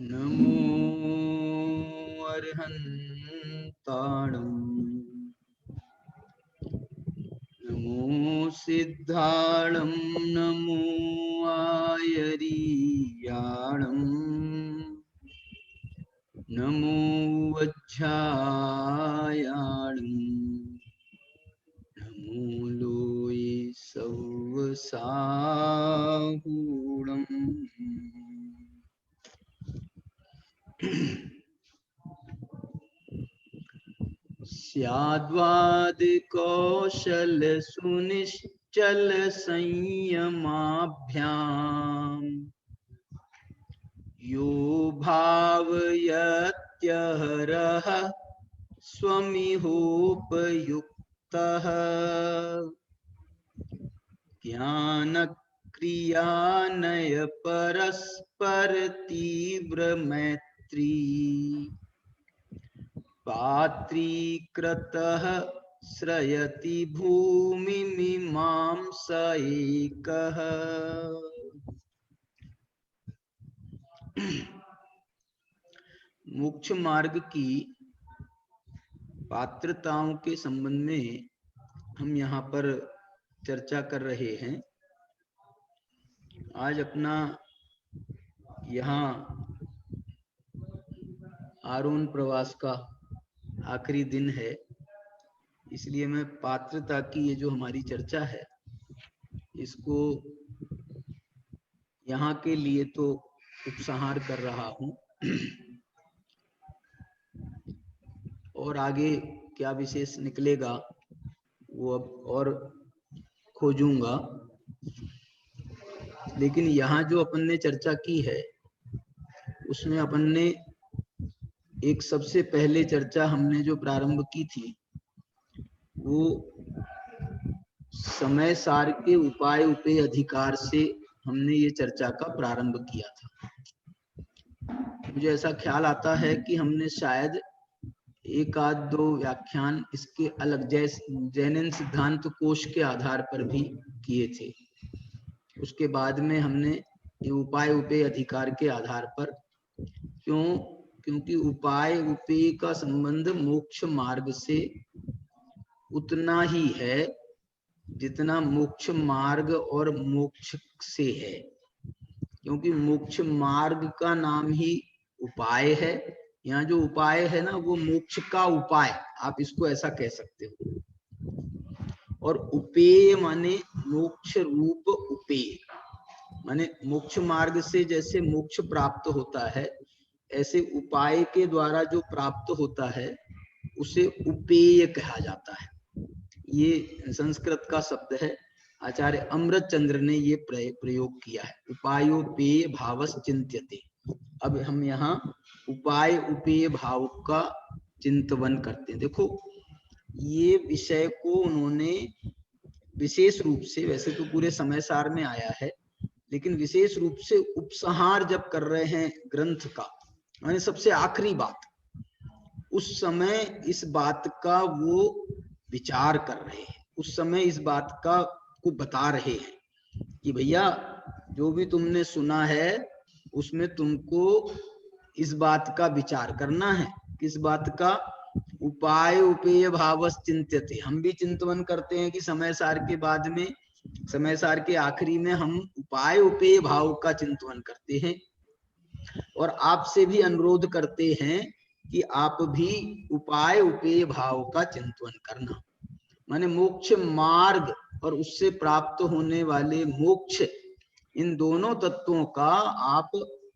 नमो अर्हन्ताणम् नमो सिद्धाणं नमो आयरीयाणम् नमो वज्झायाणम् नमो लोये सव्वसाहूणम्। स्याद्वाद कौशल सुनिश्चल संयमाभ्याम यो भावयत्यहरः स्वमिहोपयुक्तः ज्ञानक्रियानय परस्पर तीव्र मैत्री पात्रीकृतः श्रयति भूमिमिमां स एकः। मोक्ष मार्ग की पात्रताओं के संबंध में हम यहाँ पर चर्चा कर रहे हैं। आज अपना यहाँ आरोहण प्रवास का आखिरी दिन है, इसलिए मैं पात्रता की ये जो हमारी चर्चा है इसको यहाँ के लिए तो उपसंहार कर रहा हूँ और आगे क्या विशेष निकलेगा वो अब और खोजूंगा। लेकिन यहाँ जो अपन ने चर्चा की है उसमें अपन ने एक सबसे पहले चर्चा हमने जो प्रारंभ की थी वो समय सार के उपाय उपेय अधिकार से हमने ये चर्चा का प्रारंभ किया था। मुझे ऐसा ख्याल आता है कि हमने शायद एक आध दो व्याख्यान इसके अलग जैन सिद्धांत कोश के आधार पर भी किए थे। उसके बाद में हमने ये उपाय उपेय अधिकार के आधार पर, क्योंकि उपाय उपेय का संबंध मोक्ष मार्ग से उतना ही है जितना मोक्ष मार्ग और मोक्ष से है, क्योंकि मोक्ष मार्ग का नाम ही उपाय है। यहाँ जो उपाय है ना वो मोक्ष का उपाय, आप इसको ऐसा कह सकते हो। और उपेय माने मोक्ष रूप उपेय, माने मोक्ष मार्ग से जैसे मोक्ष प्राप्त होता है ऐसे उपाय के द्वारा जो प्राप्त होता है उसे उपेय कहा जाता है। ये संस्कृत का शब्द है, आचार्य अमृत चंद्र ने ये प्रयोग किया है, उपायोपेय भावस् चिंत्यते। अब हम यहाँ उपाय उपेय भाव का चिंतन करते हैं। देखो ये विषय को उन्होंने विशेष रूप से, वैसे तो पूरे समय सार में आया है, लेकिन विशेष रूप से उपसंहार जब कर रहे हैं ग्रंथ का, यानी सबसे आखिरी बात, उस समय इस बात का वो विचार कर रहे हैं, उस समय इस बात का को बता रहे हैं कि भैया जो भी तुमने सुना है उसमें तुमको इस बात का विचार करना है। किस बात का? उपाय उपेय भावस् चिंत्यते। हम भी चिंतन करते हैं कि समय सार के बाद में, समय सार के आखिरी में हम उपाय उपेय भाव का चिंतन करते हैं और आपसे भी अनुरोध करते हैं कि आप भी उपाय उपेय भाव का चिंतन करना, माने मोक्ष मार्ग और उससे प्राप्त होने वाले मोक्ष, इन दोनों तत्वों का आप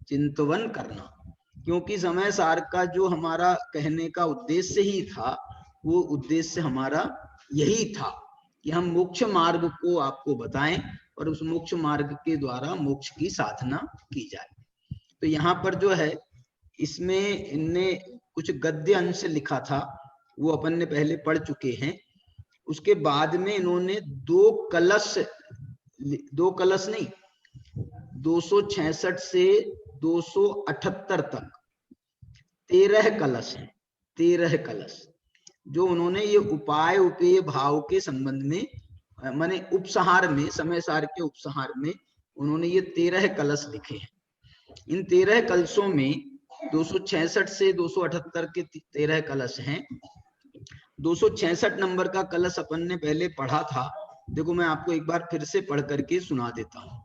चिंतन करना। क्योंकि समय सार का जो हमारा कहने का उद्देश्य ही था वो उद्देश्य हमारा यही था कि हम मोक्ष मार्ग को आपको बताएं और उस मोक्ष मार्ग के द्वारा मोक्ष की साधना की जाए। तो यहाँ पर जो है इसमें इनने कुछ गद्य अंश लिखा था, वो अपन ने पहले पढ़ चुके हैं। उसके बाद में इन्होंने दो कलश नहीं, 266 से 278 तक 13 कलश हैं, 13 कलश जो उन्होंने ये उपाय उपेय भाव के संबंध में, माने उपसंहार में, समय सार के उपसंहार में उन्होंने ये 13 कलश लिखे हैं। इन 13 कलशों में 266 से 278 के 13 कलश हैं। 266 नंबर का कलश अपन ने पहले पढ़ा था। देखो मैं आपको एक बार फिर से पढ़ करके सुना देता हूं।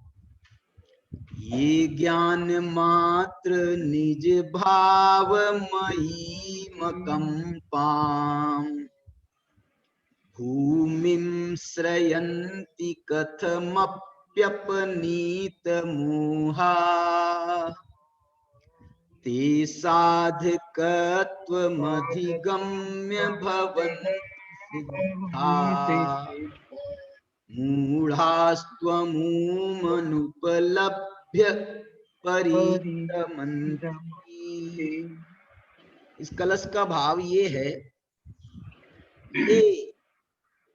ये ज्ञान मात्र निज भाव मयी मकंपाम भूमिं श्रयन्ति कथमप्यपनीत मोहा ते साधकत्वमधिगम्य भवन्ति मूढ़ास्त्वमुमनुपलभ्य परिरमन्ति। इस कलश का भाव ये है, ये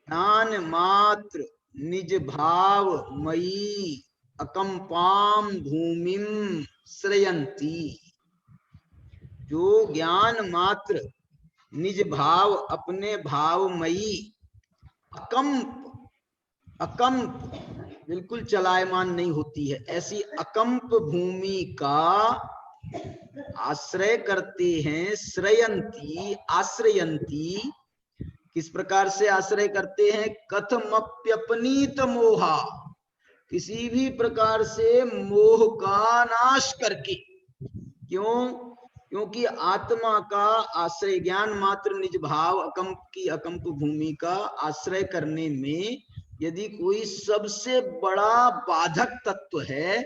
ज्ञान मात्र निज भाव मयी अकंपाम भूमिम श्रयंती। जो ज्ञान मात्र निज भाव अपने भावमयी अकंप बिल्कुल चलायमान नहीं होती है, ऐसी अकंप भूमि का आश्रय करते हैं। श्रयंती आश्रयंती, किस प्रकार से आश्रय करते हैं? कथमप्यपनीत मोहा, किसी भी प्रकार से मोह का नाश करके। क्यों? क्योंकि आत्मा का आश्रय ज्ञान मात्र निज भाव अकंप की अकंप भूमि का आश्रय करने में यदि कोई सबसे बड़ा बाधक तत्व है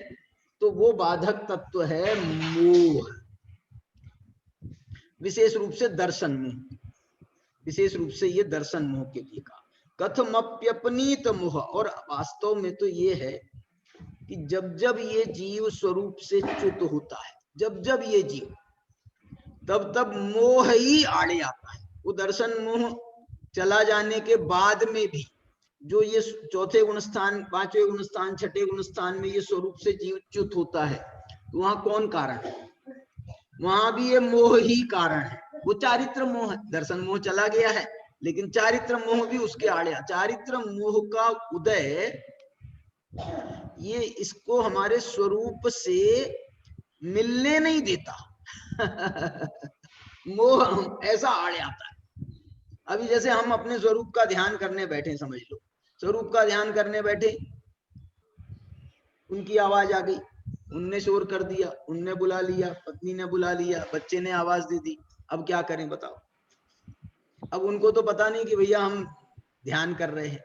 तो वो बाधक तत्व है मोह, विशेष रूप से दर्शन मोह। विशेष रूप से ये दर्शन मोह के लिए कहा कथमप्यपनीत मोह। और वास्तव में तो ये है कि जब जब ये जीव स्वरूप से च्युत होता है, जब जब ये जीव, तब तब मोह ही आड़े आता है। वो दर्शन मोह चला जाने के बाद में भी जो ये चौथे गुण स्थान, पांचवें गुण स्थान, छठे गुण स्थान में ये स्वरूप से जीव च्युत होता है, तो वहां कौन कारण है? वहां भी ये मोह ही कारण है। वो चारित्र मोह है, दर्शन मोह चला गया है लेकिन चारित्र मोह भी उसके आड़े। चारित्र मोह का उदय ये इसको हमारे स्वरूप से मिलने नहीं देता। मोह ऐसा आड़े आता है। अभी जैसे हम अपने स्वरूप का ध्यान करने बैठे, समझ लो स्वरूप का ध्यान करने बैठे, उनकी आवाज आ गई, उनने शोर कर दिया, उनने बुला लिया, पत्नी ने बुला लिया, बच्चे ने आवाज दे दी। अब क्या करें बताओ? अब उनको तो पता नहीं कि भैया हम ध्यान कर रहे हैं।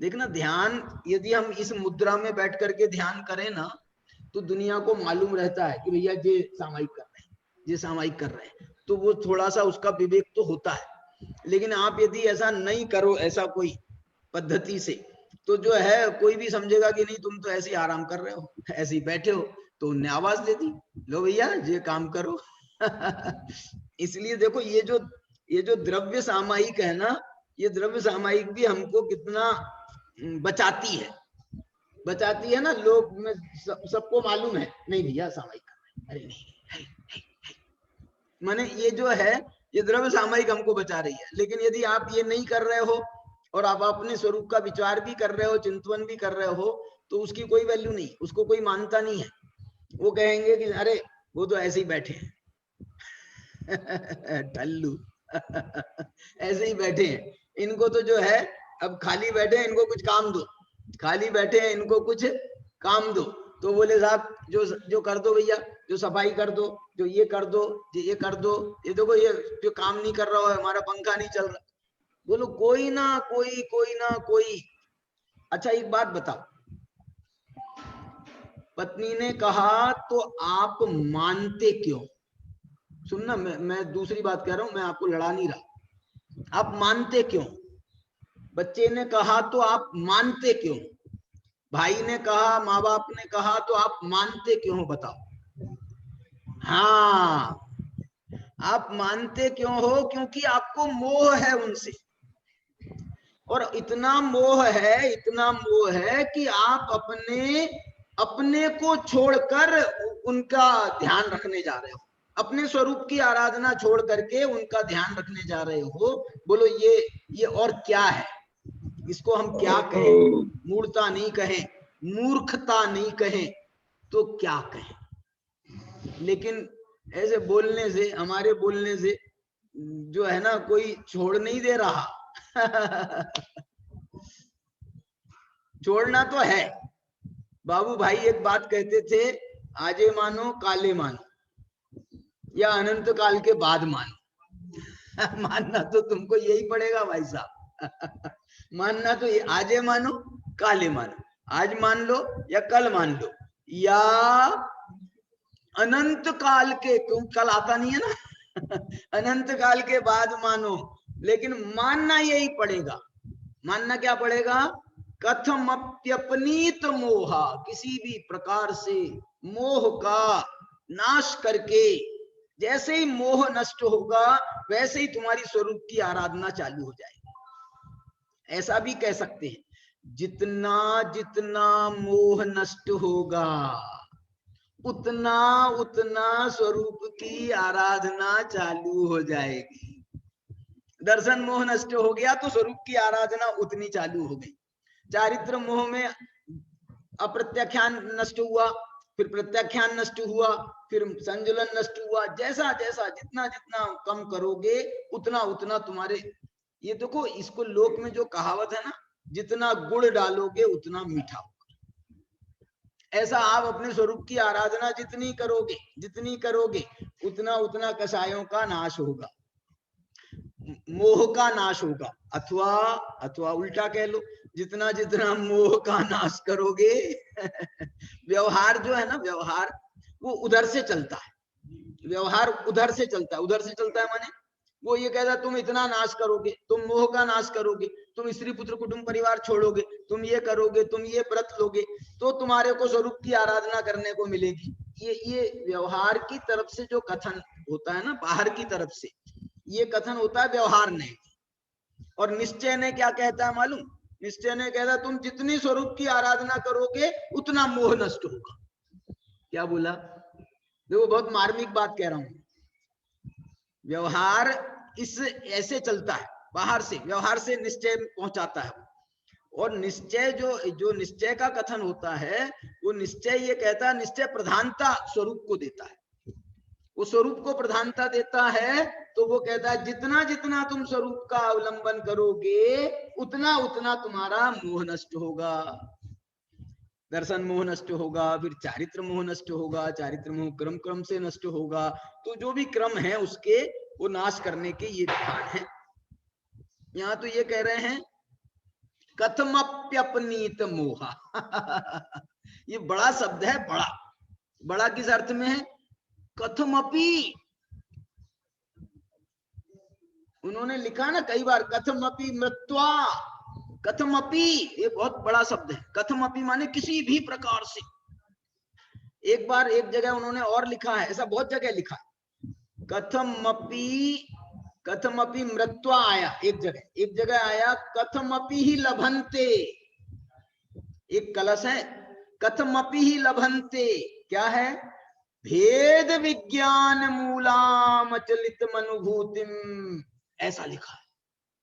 देखना, ध्यान यदि हम इस मुद्रा में बैठ करके ध्यान करें ना, तो दुनिया को मालूम रहता है कि भैया ये सामायिक कर रहे हैं, ये सामायिक कर रहे हैं, तो वो थोड़ा सा उसका विवेक तो होता है। लेकिन आप यदि ऐसा नहीं करो, ऐसा कोई पद्धति से, तो जो है कोई भी समझेगा कि नहीं तुम तो ऐसे ही आराम कर रहे हो, ऐसे ही बैठे हो, तो उनने आवाज दे दी, लो भैया ये काम करो। इसलिए देखो ये जो द्रव्य सामायिक है ना, ये द्रव्य सामायिक भी हमको कितना बचाती है ना। लोग में सबको मालूम है, नहीं भैया सामायिक कर रहे हैं, अरे नहीं, माने ये जो है ये द्रव्य सामायिक हमको बचा रही है। लेकिन यदि आप ये नहीं कर रहे हो और आप अपने स्वरूप का विचार भी कर रहे हो, चिंतन भी कर रहे हो, तो उसकी कोई वैल्यू नहीं, उसको कोई मानता नहीं है। वो कहेंगे कि अरे वो तो ऐसे ही बैठे हैं। टल्लू। ऐसे ही बैठे हैं, इनको तो जो है अब खाली बैठे हैं, इनको कुछ काम दो, खाली बैठे हैं इनको कुछ काम दो। तो बोले साहब जो कर दो भैया, जो सफाई कर दो, जो ये कर दो, ये कर दो, ये देखो ये जो काम नहीं कर रहा है, हमारा पंखा नहीं चल रहा। बोलो कोई ना कोई। अच्छा एक बात बताओ, पत्नी ने कहा तो आप मानते क्यों? सुनना, मैं दूसरी बात कह रहा हूं, मैं आपको लड़ा नहीं रहा। आप मानते क्यों? बच्चे ने कहा तो आप मानते क्यों? भाई ने कहा, माँ बाप ने कहा तो आप मानते क्यों हो? बताओ। हाँ, आप मानते क्यों हो? क्योंकि आपको मोह है उनसे, और इतना मोह है कि आप अपने को छोड़कर उनका ध्यान रखने जा रहे हो, अपने स्वरूप की आराधना छोड़ करके उनका ध्यान रखने जा रहे हो। बोलो ये और क्या है? इसको हम क्या कहें? मूर्खता नहीं कहें, मूर्खता नहीं कहें तो क्या कहें? लेकिन ऐसे बोलने से, हमारे बोलने से जो है ना कोई छोड़ नहीं दे रहा। छोड़ना तो है। बाबू भाई एक बात कहते थे, आजे मानो काले मानो या अनंत काल के बाद मानो। मानना तो तुमको यही पड़ेगा भाई साहब। मानना तो ये, आजे मानो काले मानो, आज मान लो या कल मान लो, या अनंत काल के, क्यों कल आता नहीं है ना। अनंत काल के बाद मानो, लेकिन मानना यही पड़ेगा। मानना क्या पड़ेगा? कथमप्यपनीत मोहा, किसी भी प्रकार से मोह का नाश करके, जैसे ही मोह नष्ट होगा वैसे ही तुम्हारी स्वरूप की आराधना चालू हो जाएगी। ऐसा भी कह सकते हैं, जितना जितना मोह नष्ट होगा उतना उतना स्वरूप की आराधना चालू हो जाएगी। दर्शन मोह नष्ट हो गया तो स्वरूप की आराधना उतनी चालू हो गई। चारित्र मोह में अप्रत्याख्यान नष्ट हुआ, फिर प्रत्याख्यान नष्ट हुआ, फिर संजुलन नष्ट हुआ। जैसा जैसा जितना जितना कम करोगे उतना उतना तुम्हारे, ये देखो इसको लोक में जो कहावत है ना, जितना गुड़ डालोगे उतना मीठा होगा। ऐसा आप अपने स्वरूप की आराधना जितनी करोगे उतना उतना कषायों का नाश होगा, मोह का नाश होगा। अथवा अथवा उल्टा कह लो, जितना जितना मोह का नाश करोगे व्यवहार जो है ना, व्यवहार वो उधर से चलता है। व्यवहार उधर से चलता है, उधर से चलता है माने वो ये कहता है तुम इतना नाश करोगे, तुम मोह का नाश करोगे, तुम स्त्री पुत्र कुटुंब परिवार छोड़ोगे, तुम ये करोगे, तुम ये व्रत लोगे, तो तुम्हारे को स्वरूप की आराधना करने को मिलेगी। ये व्यवहार की तरफ से जो कथन होता है ना, बाहर की तरफ से ये कथन होता है व्यवहार ने। और निश्चय ने क्या कहता है मालूम? निश्चय ने कहता तुम जितनी स्वरूप की आराधना करोगे उतना मोह नष्ट होगा। क्या बोला? देखो बहुत मार्मिक बात कह रहा हूं। व्यवहार इस ऐसे चलता है, बाहर से व्यवहार से निश्चय पहुंचाता है। और निश्चय जो निश्चय का कथन होता है, वो निश्चय ये कहता है, निश्चय प्रधानता स्वरूप को देता है, वो स्वरूप को प्रधानता देता है। तो वो कहता है जितना जितना तुम स्वरूप का अवलंबन करोगे उतना उतना तुम्हारा मोह नष्ट होगा। दर्शन मोह नष्ट होगा, फिर चारित्र मोह नष्ट होगा, चारित्र मोह क्रम क्रम से नष्ट होगा। तो जो भी क्रम है उसके वो नाश करने के ये विधान है। यहाँ तो ये कह रहे हैं कथमप्यपनीत मोहा। ये बड़ा शब्द है, बड़ा बड़ा किस अर्थ में है? कथमपि, उन्होंने लिखा ना कई बार, कथमपि मृत्वा, कथमपि ये बहुत बड़ा शब्द है। कथमपि माने किसी भी प्रकार से। एक बार एक जगह उन्होंने और लिखा है, ऐसा बहुत जगह लिखा है, कथमपि मृत्वा आया एक जगह आया कथमपि ही लभन्ते। एक कलश है, कथमपि ही लभन्ते, क्या है? भेद विज्ञान मूलाम अचलित अनुभूतिम, ऐसा लिखा है।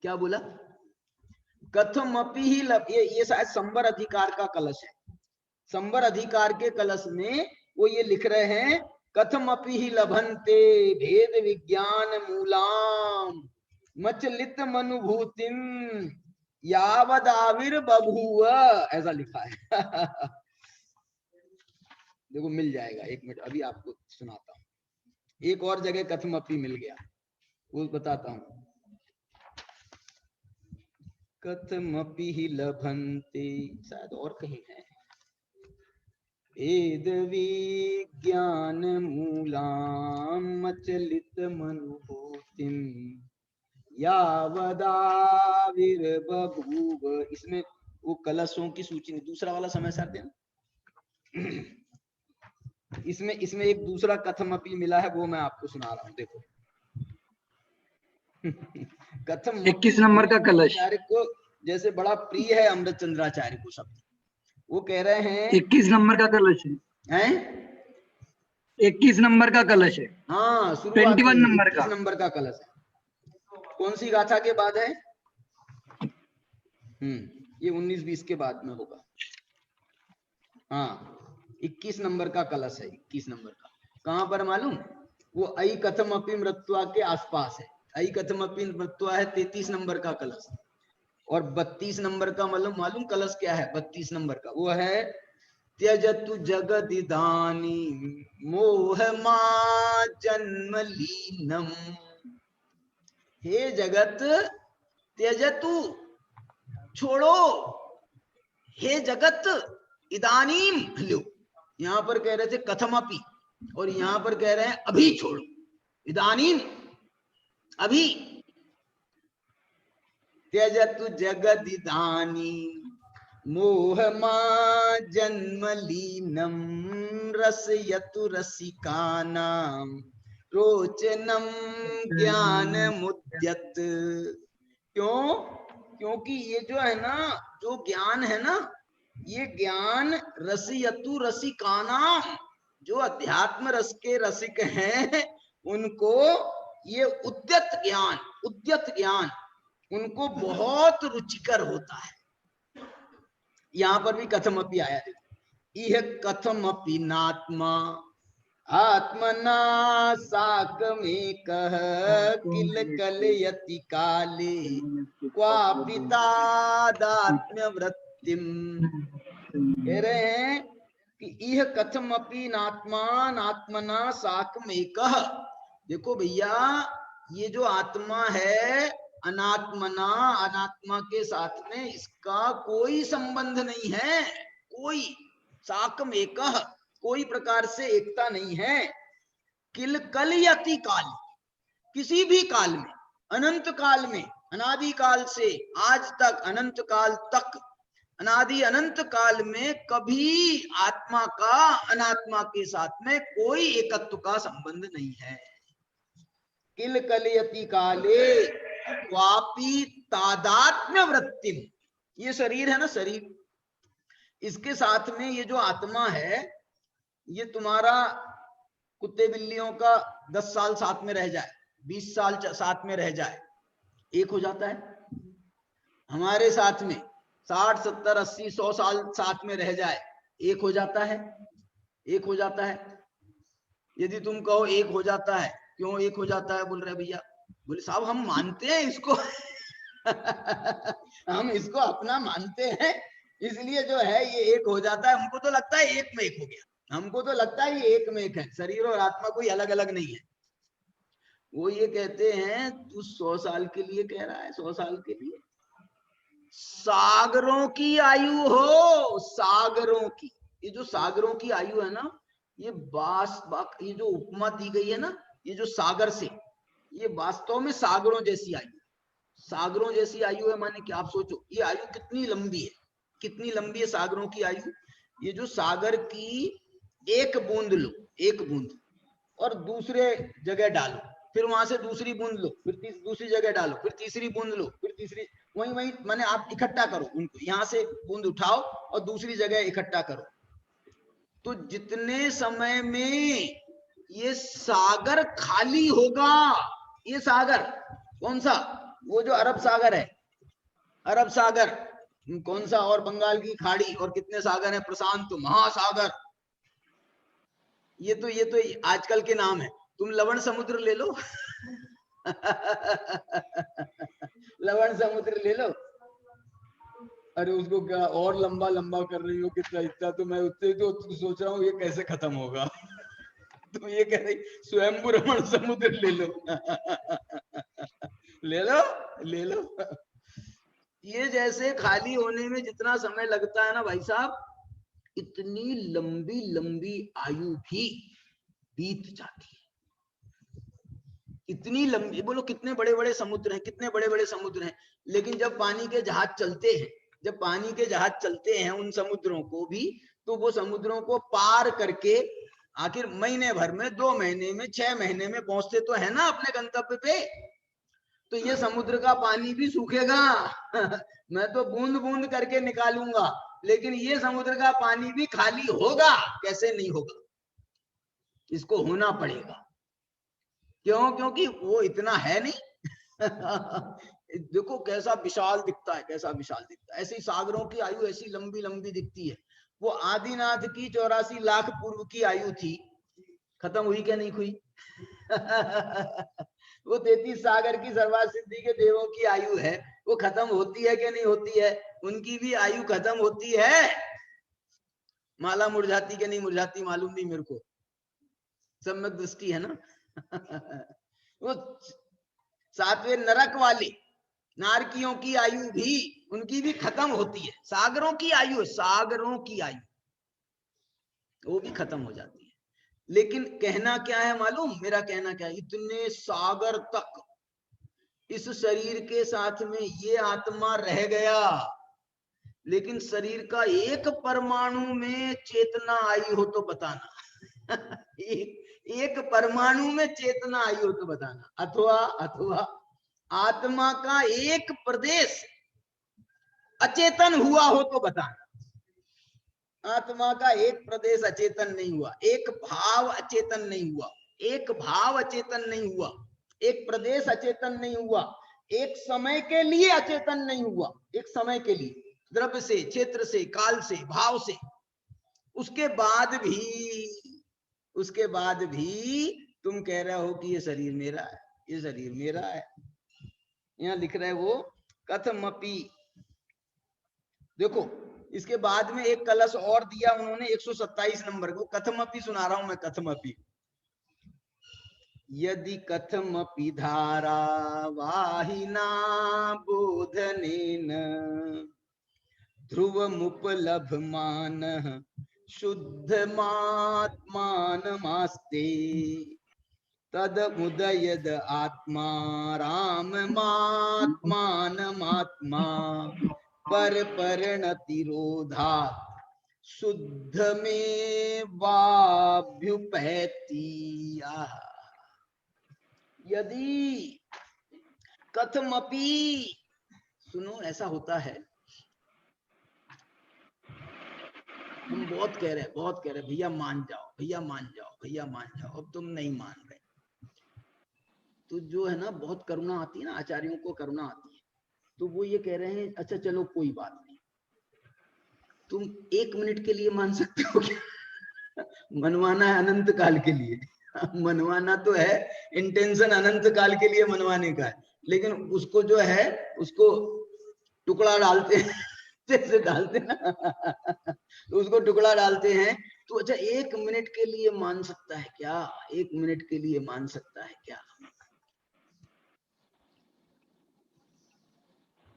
क्या बोला? कथमपि ही ये शायद संवर अधिकार का कलश है। संवर अधिकार के कलश में वो ये लिख रहे हैं कथमपि ही लभन्ते भेद विज्ञान मूलाम मचलित अनुभूतिम यावदाविर बभूव, ऐसा लिखा है। देखो मिल जाएगा, एक मिनट अभी आपको सुनाता हूं। एक और जगह कथमपि मिल गया, वो बताता हूं। कथमपि ही लभन्ते, शायद और कहीं है, वेद विज्ञान मूलाम अचलित अनुभूतिम यावदाविर बभूव। इसमें वो कलशों की सूची नहीं, दूसरा वाला समय सार देना। इसमें एक दूसरा कथमपि मिला है, वो मैं आपको सुना रहा हूं, देखो। कथम 21 नंबर का कलश को जैसे बड़ा प्रिय है अमृत चंद्राचार्य को शब्द। वो कह रहे हैं 21 नंबर का कलश है, 21 नंबर का कलश है। हाँ, शुरुआत 21 नंबर 21 नंबर का कलश है। कौन सी गाथा के बाद है? ये 19-20 के बाद में होगा। हाँ, 21 नंबर का कलश है, 21 नंबर का। कहां पर मालूम? वो अई कथम अपि मृत्वा के आसपास है। अई कथम अपि मृत्वा है 33 नंबर का कलश, और 32 नंबर का मालूम कलश क्या है? 32 नंबर का वो है त्यजतु जगदिदानी मोह मा जन्म लीनम। हे जगत त्यजतु, छोड़ो, हे जगत इदानीम, लो यहां पर कह रहे थे कथमपि, और यहां पर कह रहे हैं अभी छोड़ो, इदानीम अभी। त्यजतु जगदिदानी मोह मा जन्म लीनम रसयतु रसिकानाम रोचनम ज्ञान मुद्यत। क्यों? क्योंकि ये जो है ना, जो ज्ञान है ना, ये ज्ञान रसयतु रसिकानाम, जो अध्यात्म रस के रसिक हैं उनको ये उद्यत ज्ञान उनको बहुत रुचिकर होता है। यहां पर भी कथमपि आया है, इह कथमपि नात्मा आत्मना साकमेकः किल कलयति काले क्वापि तादात्म्य वृत्तिम। कह रहे हैं कि इह कथमपि नात्मान आत्मना साकमेकः। देखो भैया, ये जो आत्मा है अनात्मना, अनात्मा के साथ में इसका कोई संबंध नहीं है, कोई साकमेकः, कोई प्रकार से एकता नहीं है। किल कलयति काल, किसी भी काल में, अनंत काल में, अनादि काल से आज तक, अनंत काल तक, अनादि अनंत काल में कभी आत्मा का अनात्मा के साथ में कोई एकत्व का संबंध नहीं है। किल कलयति काले क्वापि तादात्म्य वृत्तिम। ये शरीर है ना, शरीर, इसके साथ में ये जो आत्मा है, ये तुम्हारा कुत्ते बिल्लियों का 10 साल साथ में रह जाए, 20 साल साथ में रह जाए, एक हो जाता है। हमारे साथ में 60 70 80 100 साल साथ में रह जाए, एक हो जाता है, एक हो जाता है। यदि तुम कहो एक हो जाता है, क्यों एक हो जाता है बोल रहे भैया? बोले साहब हम मानते हैं इसको हम इसको अपना मानते हैं, इसलिए जो है ये एक हो जाता है। हमको तो लगता है एक में एक हो गया, हमको तो लगता है ये एक में एक है, शरीर और आत्मा कोई अलग अलग नहीं है। वो ये कहते हैं तू 100 साल के लिए कह रहा है, 100 साल के लिए, सागरों की आयु हो, सागरों की। ये जो सागरों की आयु है ना, ये ये जो उपमा दी गई है ना, ये जो सागर से, ये वास्तव में सागरों जैसी आयु, सागरों जैसी आयु है। माने कि आप सोचो ये आयु कितनी लंबी है, कितनी लंबी है सागरों की आयु। ये जो सागर की एक बूंद लो, एक बूंद, और दूसरे जगह डालो, फिर वहां से दूसरी बूंद लो, फिर दूसरी जगह डालो, फिर तीसरी बूंद लो, फिर तीसरी, वही वही माने आप इकट्ठा करो उनको, यहां से बूंद उठाओ और दूसरी जगह इकट्ठा करो, तो जितने समय में ये सागर खाली होगा, ये सागर कौन सा? वो जो अरब सागर है, अरब सागर, कौन सा, और बंगाल की खाड़ी, और कितने सागर हैं, प्रशांत महासागर, ये तो आजकल के नाम है। तुम लवण समुद्र ले लो लवण समुद्र ले लो, अरे उसको क्या और लंबा लंबा कर रही हो, कितना इतना, तो मैं उससे तो सोच रहा हूँ ये कैसे खत्म होगा तो ये कह रही स्वयंभू रमण समुद्र ले लो ले लो, ले लो। ये जैसे खाली होने में जितना समय लगता है ना भाई साहब, इतनी लंबी लंबी आयु भी बीत जाती है, इतनी लंबी। बोलो कितने बड़े बड़े समुद्र हैं, कितने बड़े बड़े समुद्र हैं, लेकिन जब पानी के जहाज चलते हैं, जब पानी के जहाज चलते हैं उन समुद्रों को भी, तो वो समुद्रों को पार करके आखिर महीने भर में, 2 महीने में, 6 महीने में पहुंचते तो है ना अपने गंतव्य पे। तो ये समुद्र का पानी भी सूखेगा मैं तो बूंद बूंद करके निकालूंगा, लेकिन ये समुद्र का पानी भी खाली होगा, कैसे नहीं होगा, इसको होना पड़ेगा। क्यों? क्योंकि वो इतना है नहीं देखो कैसा विशाल दिखता है, कैसा विशाल दिखता है। ऐसी सागरों की आयु ऐसी लंबी लंबी दिखती है। वो आदिनाथ की 84 लाख पूर्व की आयु थी, खत्म हुई क्या नहीं हुई वो 33 सागर की सर्वार्थ सिद्धि के देवों की आयु है, वो खत्म होती है कि नहीं होती है? उनकी भी आयु खत्म होती है। माला मुरझाती कि नहीं मुरझाती मालूम नहीं मेरे को, सम्यक दृष्टि है ना। वो 7वें नरक वाले नारकियों की आयु भी, उनकी भी खत्म होती है। सागरों की आयु, सागरों की आयु वो भी खत्म हो जाती है। लेकिन कहना क्या है मालूम? मेरा कहना क्या है, इतने सागर तक इस शरीर के साथ में ये आत्मा रह गया, लेकिन शरीर का एक परमाणु में चेतना आई हो तो बताना। एक परमाणु में चेतना आई हो तो बताना, अथवा आत्मा का एक प्रदेश अचेतन हुआ हो तो बताना। आत्मा का एक प्रदेश अचेतन नहीं हुआ, एक भाव अचेतन नहीं हुआ, एक भाव अचेतन नहीं हुआ, एक प्रदेश अचेतन नहीं हुआ, एक समय के लिए अचेतन नहीं हुआ, एक समय के लिए, द्रव्य से, क्षेत्र से, काल से, भाव से। उसके बाद भी तुम कह रहे हो कि ये शरीर मेरा है, ये शरीर मेरा है। यहां लिख रहे वो कथमपि। देखो इसके बाद में एक कलश और दिया उन्होंने 127 नंबर को। कथमपि सुना रहा हूं मैं, कथमपि। यदि कथमपि धारा वाहिना बोधनेन ध्रुवमुपलभमान शुद्धमात्मानमास्ते तदमुदयद आत्मा राममात्मानमात्मा पर परिणतिरोधात् शुद्ध में वाभ्युपैति। यदि कथमपि, सुनो ऐसा होता है, हम बहुत कह रहे भैया मान जाओ, भैया मान जाओ, भैया मान जाओ, अब तुम नहीं मान रहे। तो जो है ना, बहुत करुणा आती है ना, आचार्यों को करुणा आती है, तो वो ये कह रहे हैं अच्छा चलो कोई बात नहीं, तुम 1 मिनट के लिए मान सकते हो क्या? मनवाना है अनंत काल के लिए। मनवाना तो है, इंटेंशन अनंत काल के लिए मनवाने का है, लेकिन उसको जो है उसको टुकड़ा डालते हैं, जैसे डालते ना, तो उसको टुकड़ा डालते हैं। तो अच्छा 1 मिनट के लिए मान सकता है क्या? 1 मिनट के लिए मान सकता है क्या?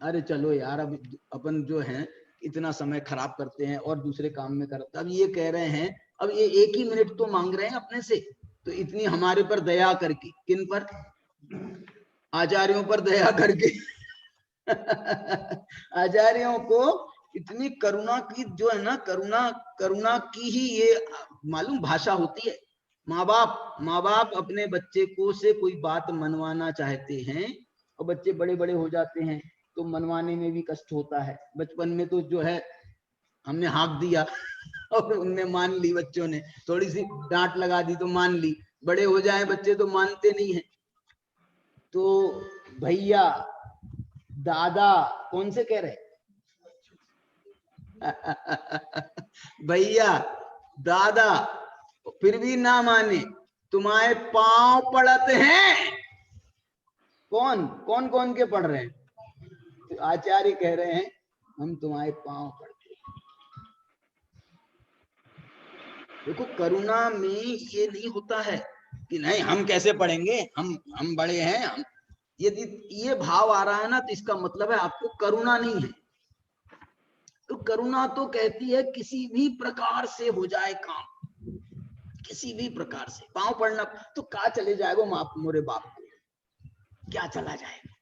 अरे चलो यार, अब अपन जो है इतना समय खराब करते हैं और दूसरे काम में करते। अब ये कह रहे हैं, अब ये 1 ही मिनट तो मांग रहे हैं अपने से, तो इतनी हमारे पर दया करके, किन पर? आचार्यों पर दया करके। आचार्यों को इतनी करुणा की, जो है ना, करुणा की ही ये मालूम भाषा होती है। माँ बाप अपने बच्चे को से कोई बात मनवाना चाहते हैं और बच्चे बड़े बड़े हो जाते हैं तो मनवाने में भी कष्ट होता है। बचपन में तो जो है हमने हाँक दिया और उनने मान ली, बच्चों ने थोड़ी सी डांट लगा दी तो मान ली। बड़े हो जाए बच्चे तो मानते नहीं है। तो भैया दादा कौन से कह रहे? भैया दादा, फिर भी ना माने, तुम्हारे पांव पड़ते हैं। कौन कौन कौन के पढ़ रहे हैं? तो आचार्य कह रहे हैं हम तुम्हारे पांव पड़ते हैं। देखो करुणा में ये नहीं होता है कि नहीं हम कैसे पढ़ेंगे, हम बड़े हैं। हम यदि ये भाव आ रहा है ना, तो इसका मतलब है आपको करुणा नहीं है। तो करुणा तो कहती है किसी भी प्रकार से हो जाए काम, किसी भी प्रकार से। पांव पड़ना तो कहा चले जाएगा मोरे बाप को, क्या चला जाएगा,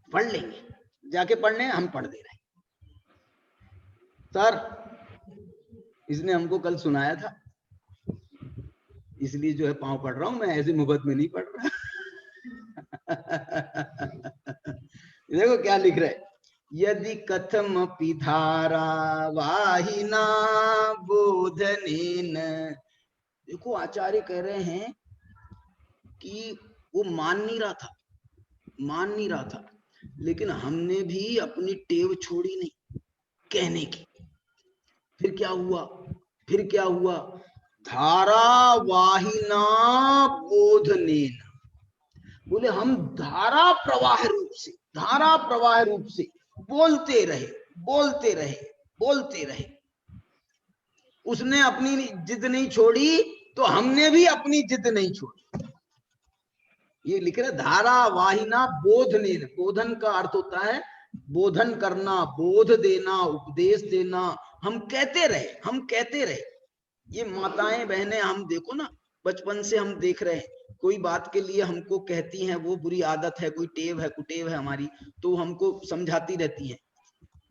पढ़ लेंगे, जाके पढ़ने हम पढ़ दे रहे। सर इसने हमको कल सुनाया था, इसलिए जो है पांव पढ़ रहा हूं मैं, ऐसे मुफ्त में नहीं पढ़ रहा। देखो क्या लिख रहे, यदि कथम पिधारा वाहिना बोधनेन। देखो आचार्य कह रहे हैं कि वो मान नहीं रहा था, लेकिन हमने भी अपनी टेव छोड़ी नहीं कहने की। फिर क्या हुआ? धारा वाहिना बोधनेन। बोले हम धारा प्रवाह रूप से बोलते रहे बोलते रहे बोलते रहे। उसने अपनी जिद नहीं छोड़ी तो हमने भी अपनी जिद नहीं छोड़ी। ये लिख रहे धारावाहिना बोधने। बोधन का अर्थ होता है बोधन करना, बोध देना, उपदेश देना। हम कहते रहे। ये माताएं बहनें हम देखो ना, बचपन से हम देख रहे हैं, कोई बात के लिए हमको कहती हैं, वो बुरी आदत है, कोई टेव है, कुटेव है हमारी, तो हमको समझाती रहती है।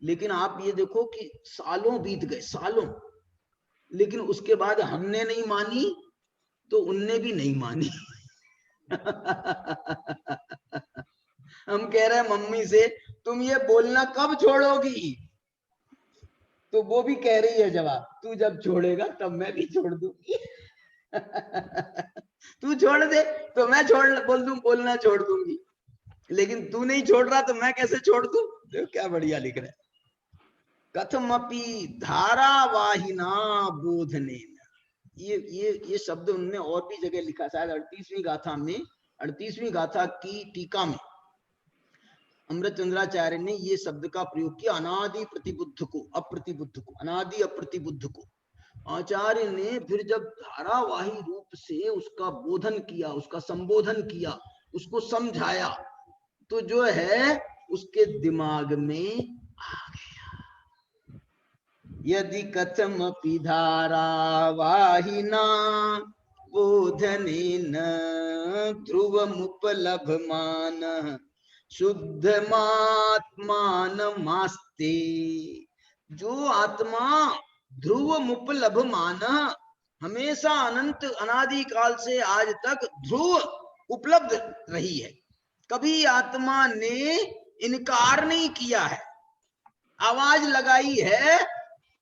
लेकिन आप ये देखो कि सालों बीत गए, सालों, लेकिन उसके बाद हमने नहीं मानी तो उनने भी नहीं मानी। हम कह रहे हैं मम्मी से तुम ये बोलना कब छोड़ोगी, तो वो भी कह रही है जवाब, तू जब छोड़ेगा तब मैं भी छोड़ दूंगी। तू छोड़ दे तो मैं बोलना छोड़ दूंगी, लेकिन तू नहीं छोड़ रहा तो मैं कैसे छोड़ दूं। देखो क्या बढ़िया लिख रहे हैं। कथमपि धारावाहिना बोधने। ये शब्द उनने और भी जगह लिखा, शायद 38वीं गाथा की टीका में अमृत चंद्राचार्य ने ये शब्द का प्रयोग किया, अनादि प्रतिबुद्ध को, अप्रतिबुद्ध को, अनादि अप्रतिबुद्ध को। आचार्य ने फिर जब धारावाही रूप से उसका बोधन किया, उसका संबोधन किया, उसको समझाया, तो जो है उसके दिमाग में आ गया। यदि कथमपि धारावाहिना बोधनेन ध्रुवमुपलभमानः शुद्धमात्मानमास्ते। जो आत्मा ध्रुवमुपलभमानः, हमेशा अनंत अनादि काल से आज तक ध्रुव उपलब्ध रही है, कभी आत्मा ने इनकार नहीं किया है। आवाज लगाई है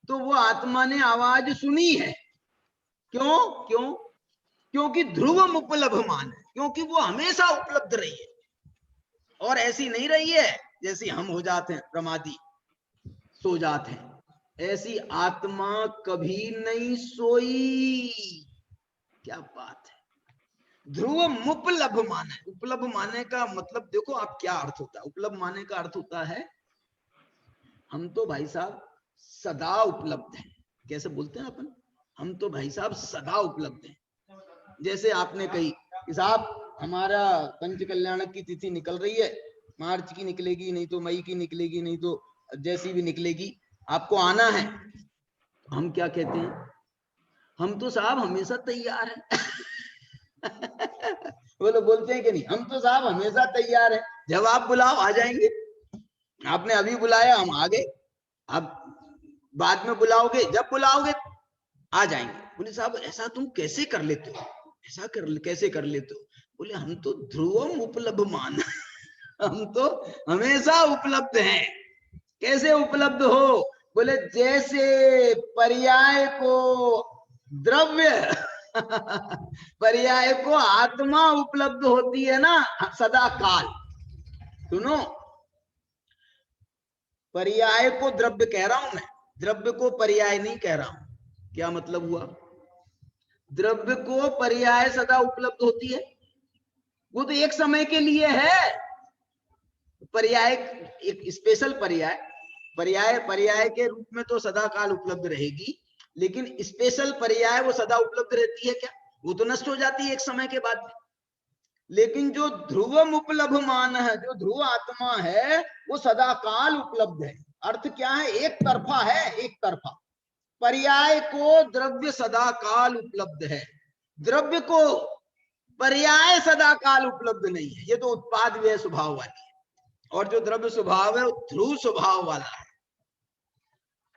तो वो आत्मा ने आवाज सुनी है। क्योंकि ध्रुवम उपलभमान है, क्योंकि वो हमेशा उपलब्ध रही है और ऐसी नहीं रही है जैसे हम हो जाते हैं प्रमादी, सो जाते हैं। ऐसी आत्मा कभी नहीं सोई। क्या बात है। ध्रुव मुपलभ माने, उपलब्ध माने का मतलब देखो आप क्या अर्थ होता है। उपलब्ध माने का अर्थ होता है हम तो भाई साहब सदा उपलब्ध हैं। कैसे बोलते हैं अपन, हम तो भाई साहब सदा उपलब्ध हैं। जैसे आपने कही कि साहब हमारा पंच कल्याणक की तिथि निकल रही है, मार्च की निकलेगी, नहीं तो मई की निकलेगी, नहीं तो जैसी भी निकलेगी, आपको आना है। हम क्या कहते हैं, हम तो साहब हमेशा तैयार हैं। वो लोग बोलते हैं कि नहीं, हम तो साहब हमेशा तैयार हैं, जब आप बुलाओ आ जाएंगे। आपने अभी बुलाया हम आ गए, आप बाद में बुलाओगे, जब बुलाओगे आ जाएंगे। बोले साहब ऐसा तुम कैसे कर लेते हो, कैसे कर लेते हो। बोले हम तो ध्रुवम उपलब्धमान। हम तो हमेशा उपलब्ध हैं। कैसे उपलब्ध हो, बोले जैसे पर्याय को द्रव्य पर्याय को आत्मा उपलब्ध होती है ना सदा काल। सुनो, पर्याय को द्रव्य कह रहा हूं मैं, द्रव्य को पर्याय नहीं कह रहा हूं। क्या मतलब हुआ, द्रव्य को पर्याय सदा उपलब्ध होती है, वो तो एक समय के लिए है। पर्याय एक स्पेशल पर्याय के रूप में तो सदा काल उपलब्ध रहेगी, लेकिन स्पेशल पर्याय वो सदा उपलब्ध रहती है क्या, वो तो नष्ट हो जाती है एक समय के बाद में। लेकिन जो ध्रुवम उपलब्धमान है, जो ध्रुव आत्मा है, वो सदा काल उपलब्ध है। अर्थ क्या है, एक तरफा है, एक तरफा। पर्याय को द्रव्य सदा काल उपलब्ध है, द्रव्य को पर्याय सदा काल उपलब्ध नहीं है। ये तो उत्पाद व्यय स्वभाव वाली है, और जो द्रव्य स्वभाव है वो ध्रुव स्वभाव वाला है।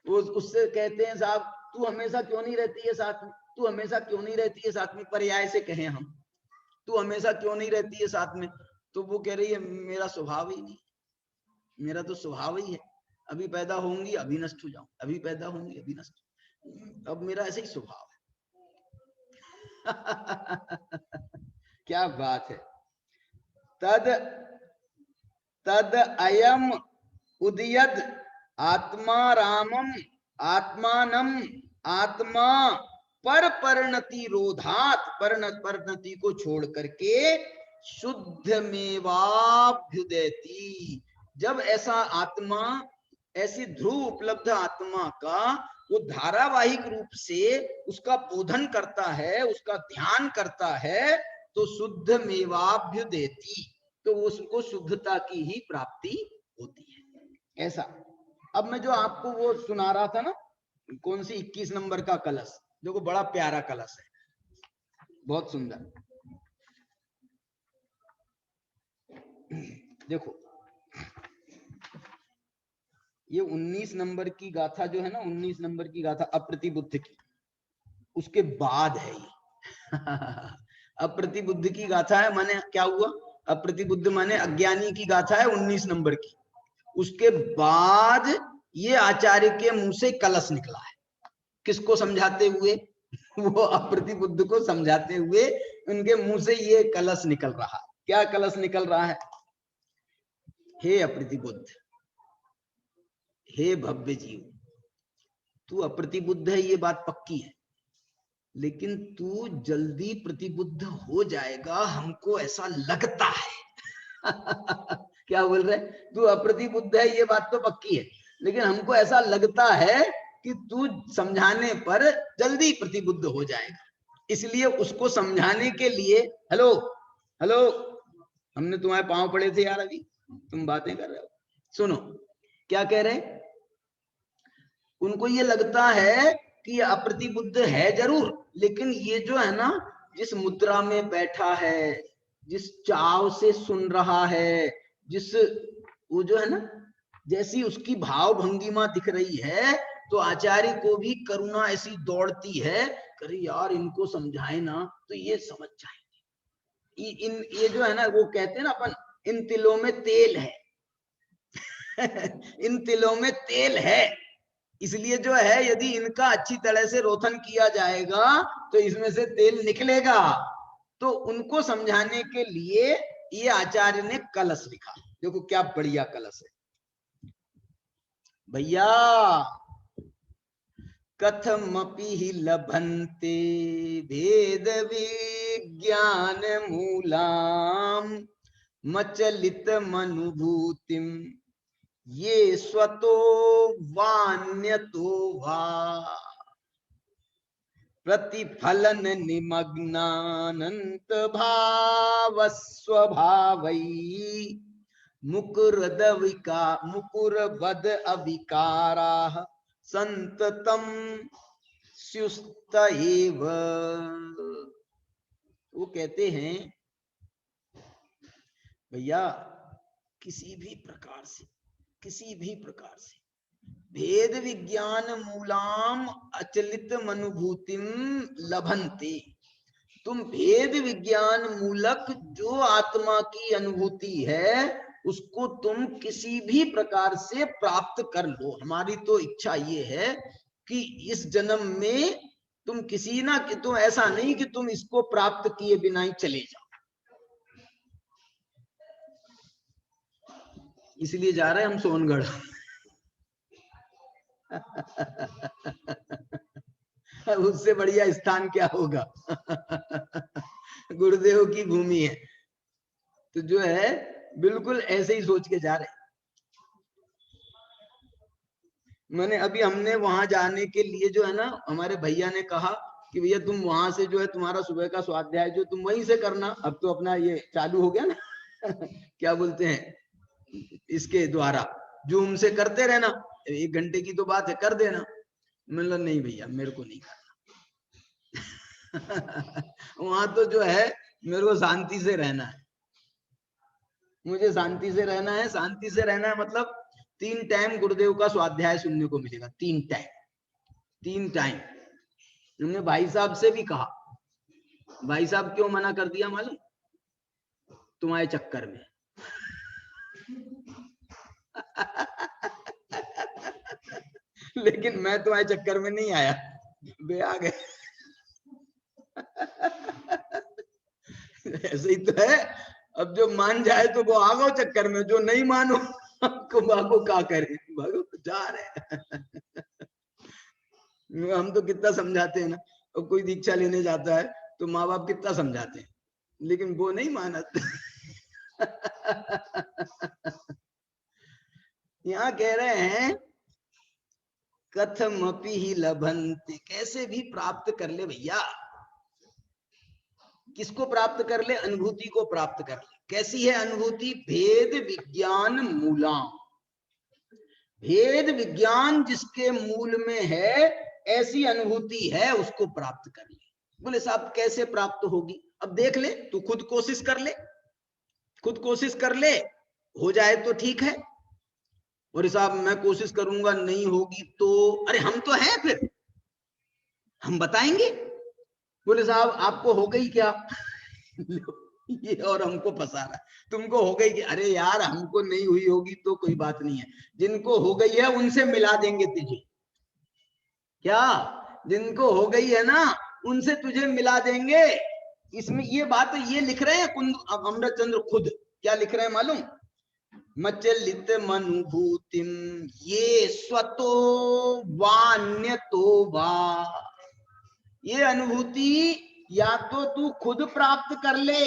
वो उससे कहते हैं साहब तू हमेशा क्यों नहीं रहती है साथ में, तू हमेशा क्यों नहीं रहती है साथ में, पर्याय से कहें हम, तू हमेशा क्यों नहीं रहती है साथ में। तो वो कह रही है मेरा स्वभाव ही नहीं, मेरा तो स्वभाव ही है, अभी पैदा होंगी अभी नष्ट हो जाऊं, अभी पैदा होंगी अभी नष्ट, अब मेरा ऐसे ही स्वभाव है। क्या बात है। तद अयम उदयद आत्मा रामम आत्मानम आत्मा पर परिणति रोधात, परिणति को छोड़ करके शुद्धमेवाभ्युदयति। जब ऐसा आत्मा, ऐसी ध्रुव उपलब्ध आत्मा का वो धारावाहिक रूप से उसका बोधन करता है, उसका ध्यान करता है, तो शुद्धमेवाभ्युदयति, तो उसको शुद्धता की ही प्राप्ति होती है। ऐसा। अब मैं जो आपको वो सुना रहा था ना, कौन सी 21 नंबर का कलश, देखो बड़ा प्यारा कलश है, बहुत सुंदर। देखो ये 19 नंबर की गाथा जो है ना, 19 नंबर की गाथा अप्रतिबुद्ध की, उसके बाद है ये। अप्रतिबुद्ध की गाथा है, माने क्या हुआ, अप्रतिबुद्ध माने अज्ञानी की गाथा है 19 नंबर की। उसके बाद ये आचार्य के मुंह से कलश निकला है, किसको समझाते हुए, वो अप्रतिबुद्ध को समझाते हुए उनके मुंह से ये कलश निकल रहा है। क्या कलश निकल रहा है? हे अप्रतिबुद्ध, हे भव्य जीव, तू अप्रतिबुद्ध है, ये बात पक्की है, लेकिन तू जल्दी प्रतिबुद्ध हो जाएगा, हमको ऐसा लगता है। क्या बोल रहे? तू अप्रतिबुद्ध है ये बात तो पक्की है, लेकिन हमको ऐसा लगता है कि तू समझाने पर जल्दी प्रतिबुद्ध हो जाएगा, इसलिए उसको समझाने के लिए, हेलो हेलो, हमने तुम्हारे पांव पड़े थे यार, अभी तुम बातें कर रहे हो, सुनो क्या कह रहे। उनको ये लगता है कि अप्रतिबुद्ध है जरूर, लेकिन ये जो है ना, जिस मुद्रा में बैठा है, जिस चाव से सुन रहा है, जिस वो जो है ना, जैसी उसकी भाव भंगिमा दिख रही है, तो आचार्य को भी करुणा ऐसी दौड़ती है, करे यार इनको समझाए ना तो ये समझ जाएंगे। ये जो है ना, वो कहते हैं ना अपन, इन तिलों में तेल है। इन तिलों में तेल है, इसलिए जो है यदि इनका अच्छी तरह से रोथन किया जाएगा तो इसमें से तेल निकलेगा। तो उनको समझाने के लिए ये आचार्य ने कलश लिखा। देखो क्या बढ़िया कलश है भैया। कथमपि हि लभन्ते भेद विज्ञान मूलाम मचलित मनुभूतिम ये स्वतो वान्यतो वा प्रतिफलन निमग्नानंत भाव स्वभावै मुकुरवद अविकाराः संततम स्युस्त एव। वो कहते हैं भैया, किसी भी प्रकार से भेद विज्ञान मूलाम अचलित मनुभूतिम लभन्ते, तुम भेद विज्ञान मूलक जो आत्मा की अनुभूति है उसको तुम किसी भी प्रकार से प्राप्त कर लो। हमारी तो इच्छा ये है कि इस जन्म में तुम किसी ना कि तुम ऐसा नहीं कि तुम इसको प्राप्त किए बिना ही चले जाओ। इसलिए जा रहे हैं हम सोनगढ़। उससे बढ़िया स्थान क्या होगा। गुरुदेव की भूमि है, तो जो है बिल्कुल ऐसे ही सोच के जा रहे। मैंने अभी हमने वहां जाने के लिए जो है ना, हमारे भैया ने कहा कि भैया तुम वहां से जो है तुम्हारा सुबह का स्वाध्याय जो तुम वहीं से करना, अब तो अपना ये चालू हो गया ना। क्या बोलते हैं इसके द्वारा, जूम से करते रहना, 1 घंटे की तो बात है, कर देना। मतलब नहीं भैया मेरे को नहीं करना। वहां तो जो है मेरे को शांति से रहना है, मुझे शांति से रहना है। शांति से रहना है मतलब 3 टाइम गुरुदेव का स्वाध्याय सुनने को मिलेगा, 3 टाइम। हमने भाई साहब से भी कहा, भाई साहब क्यों मना कर दिया मालूम? तुम्हारे चक्कर में। लेकिन मैं तुम्हारे चक्कर में नहीं आया, वे आ गए। ऐसे ही तो है, अब जो मान जाए तो वो आ गो चक्कर में, जो नहीं मानो को भागो का करे, भागो जा रहे। हम तो कितना समझाते हैं ना, और कोई दीक्षा लेने जाता है तो माँ बाप कितना समझाते हैं, लेकिन वो नहीं मानत। यहाँ कह रहे हैं कथमपि ही लभन्ते, कैसे भी प्राप्त कर ले भैया। किसको प्राप्त कर ले? अनुभूति को प्राप्त कर ले। कैसी है अनुभूति? भेद विज्ञान मूला, भेद विज्ञान जिसके मूल में है, ऐसी अनुभूति है, उसको प्राप्त कर ले। बोले साहब कैसे प्राप्त होगी? अब देख ले, तू खुद कोशिश कर ले, खुद कोशिश कर ले, हो जाए तो ठीक है, और साहब मैं कोशिश करूंगा नहीं होगी तो, अरे हम तो हैं, फिर हम बताएंगे। बोले साहब आपको हो गई क्या? ये और हमको फंसा रहा है, तुमको हो गई क्या? अरे यार हमको नहीं हुई होगी तो कोई बात नहीं है, जिनको हो गई है उनसे मिला देंगे तुझे। क्या? जिनको हो गई है ना उनसे तुझे मिला देंगे। इसमें ये बात ये लिख रहे हैं अमृत चंद्र खुद, क्या लिख रहे हैं मालूम? मचलित मनुभूतिम ये स्वतो वान्यतो वा, ये अनुभूति या तो तू खुद प्राप्त कर ले,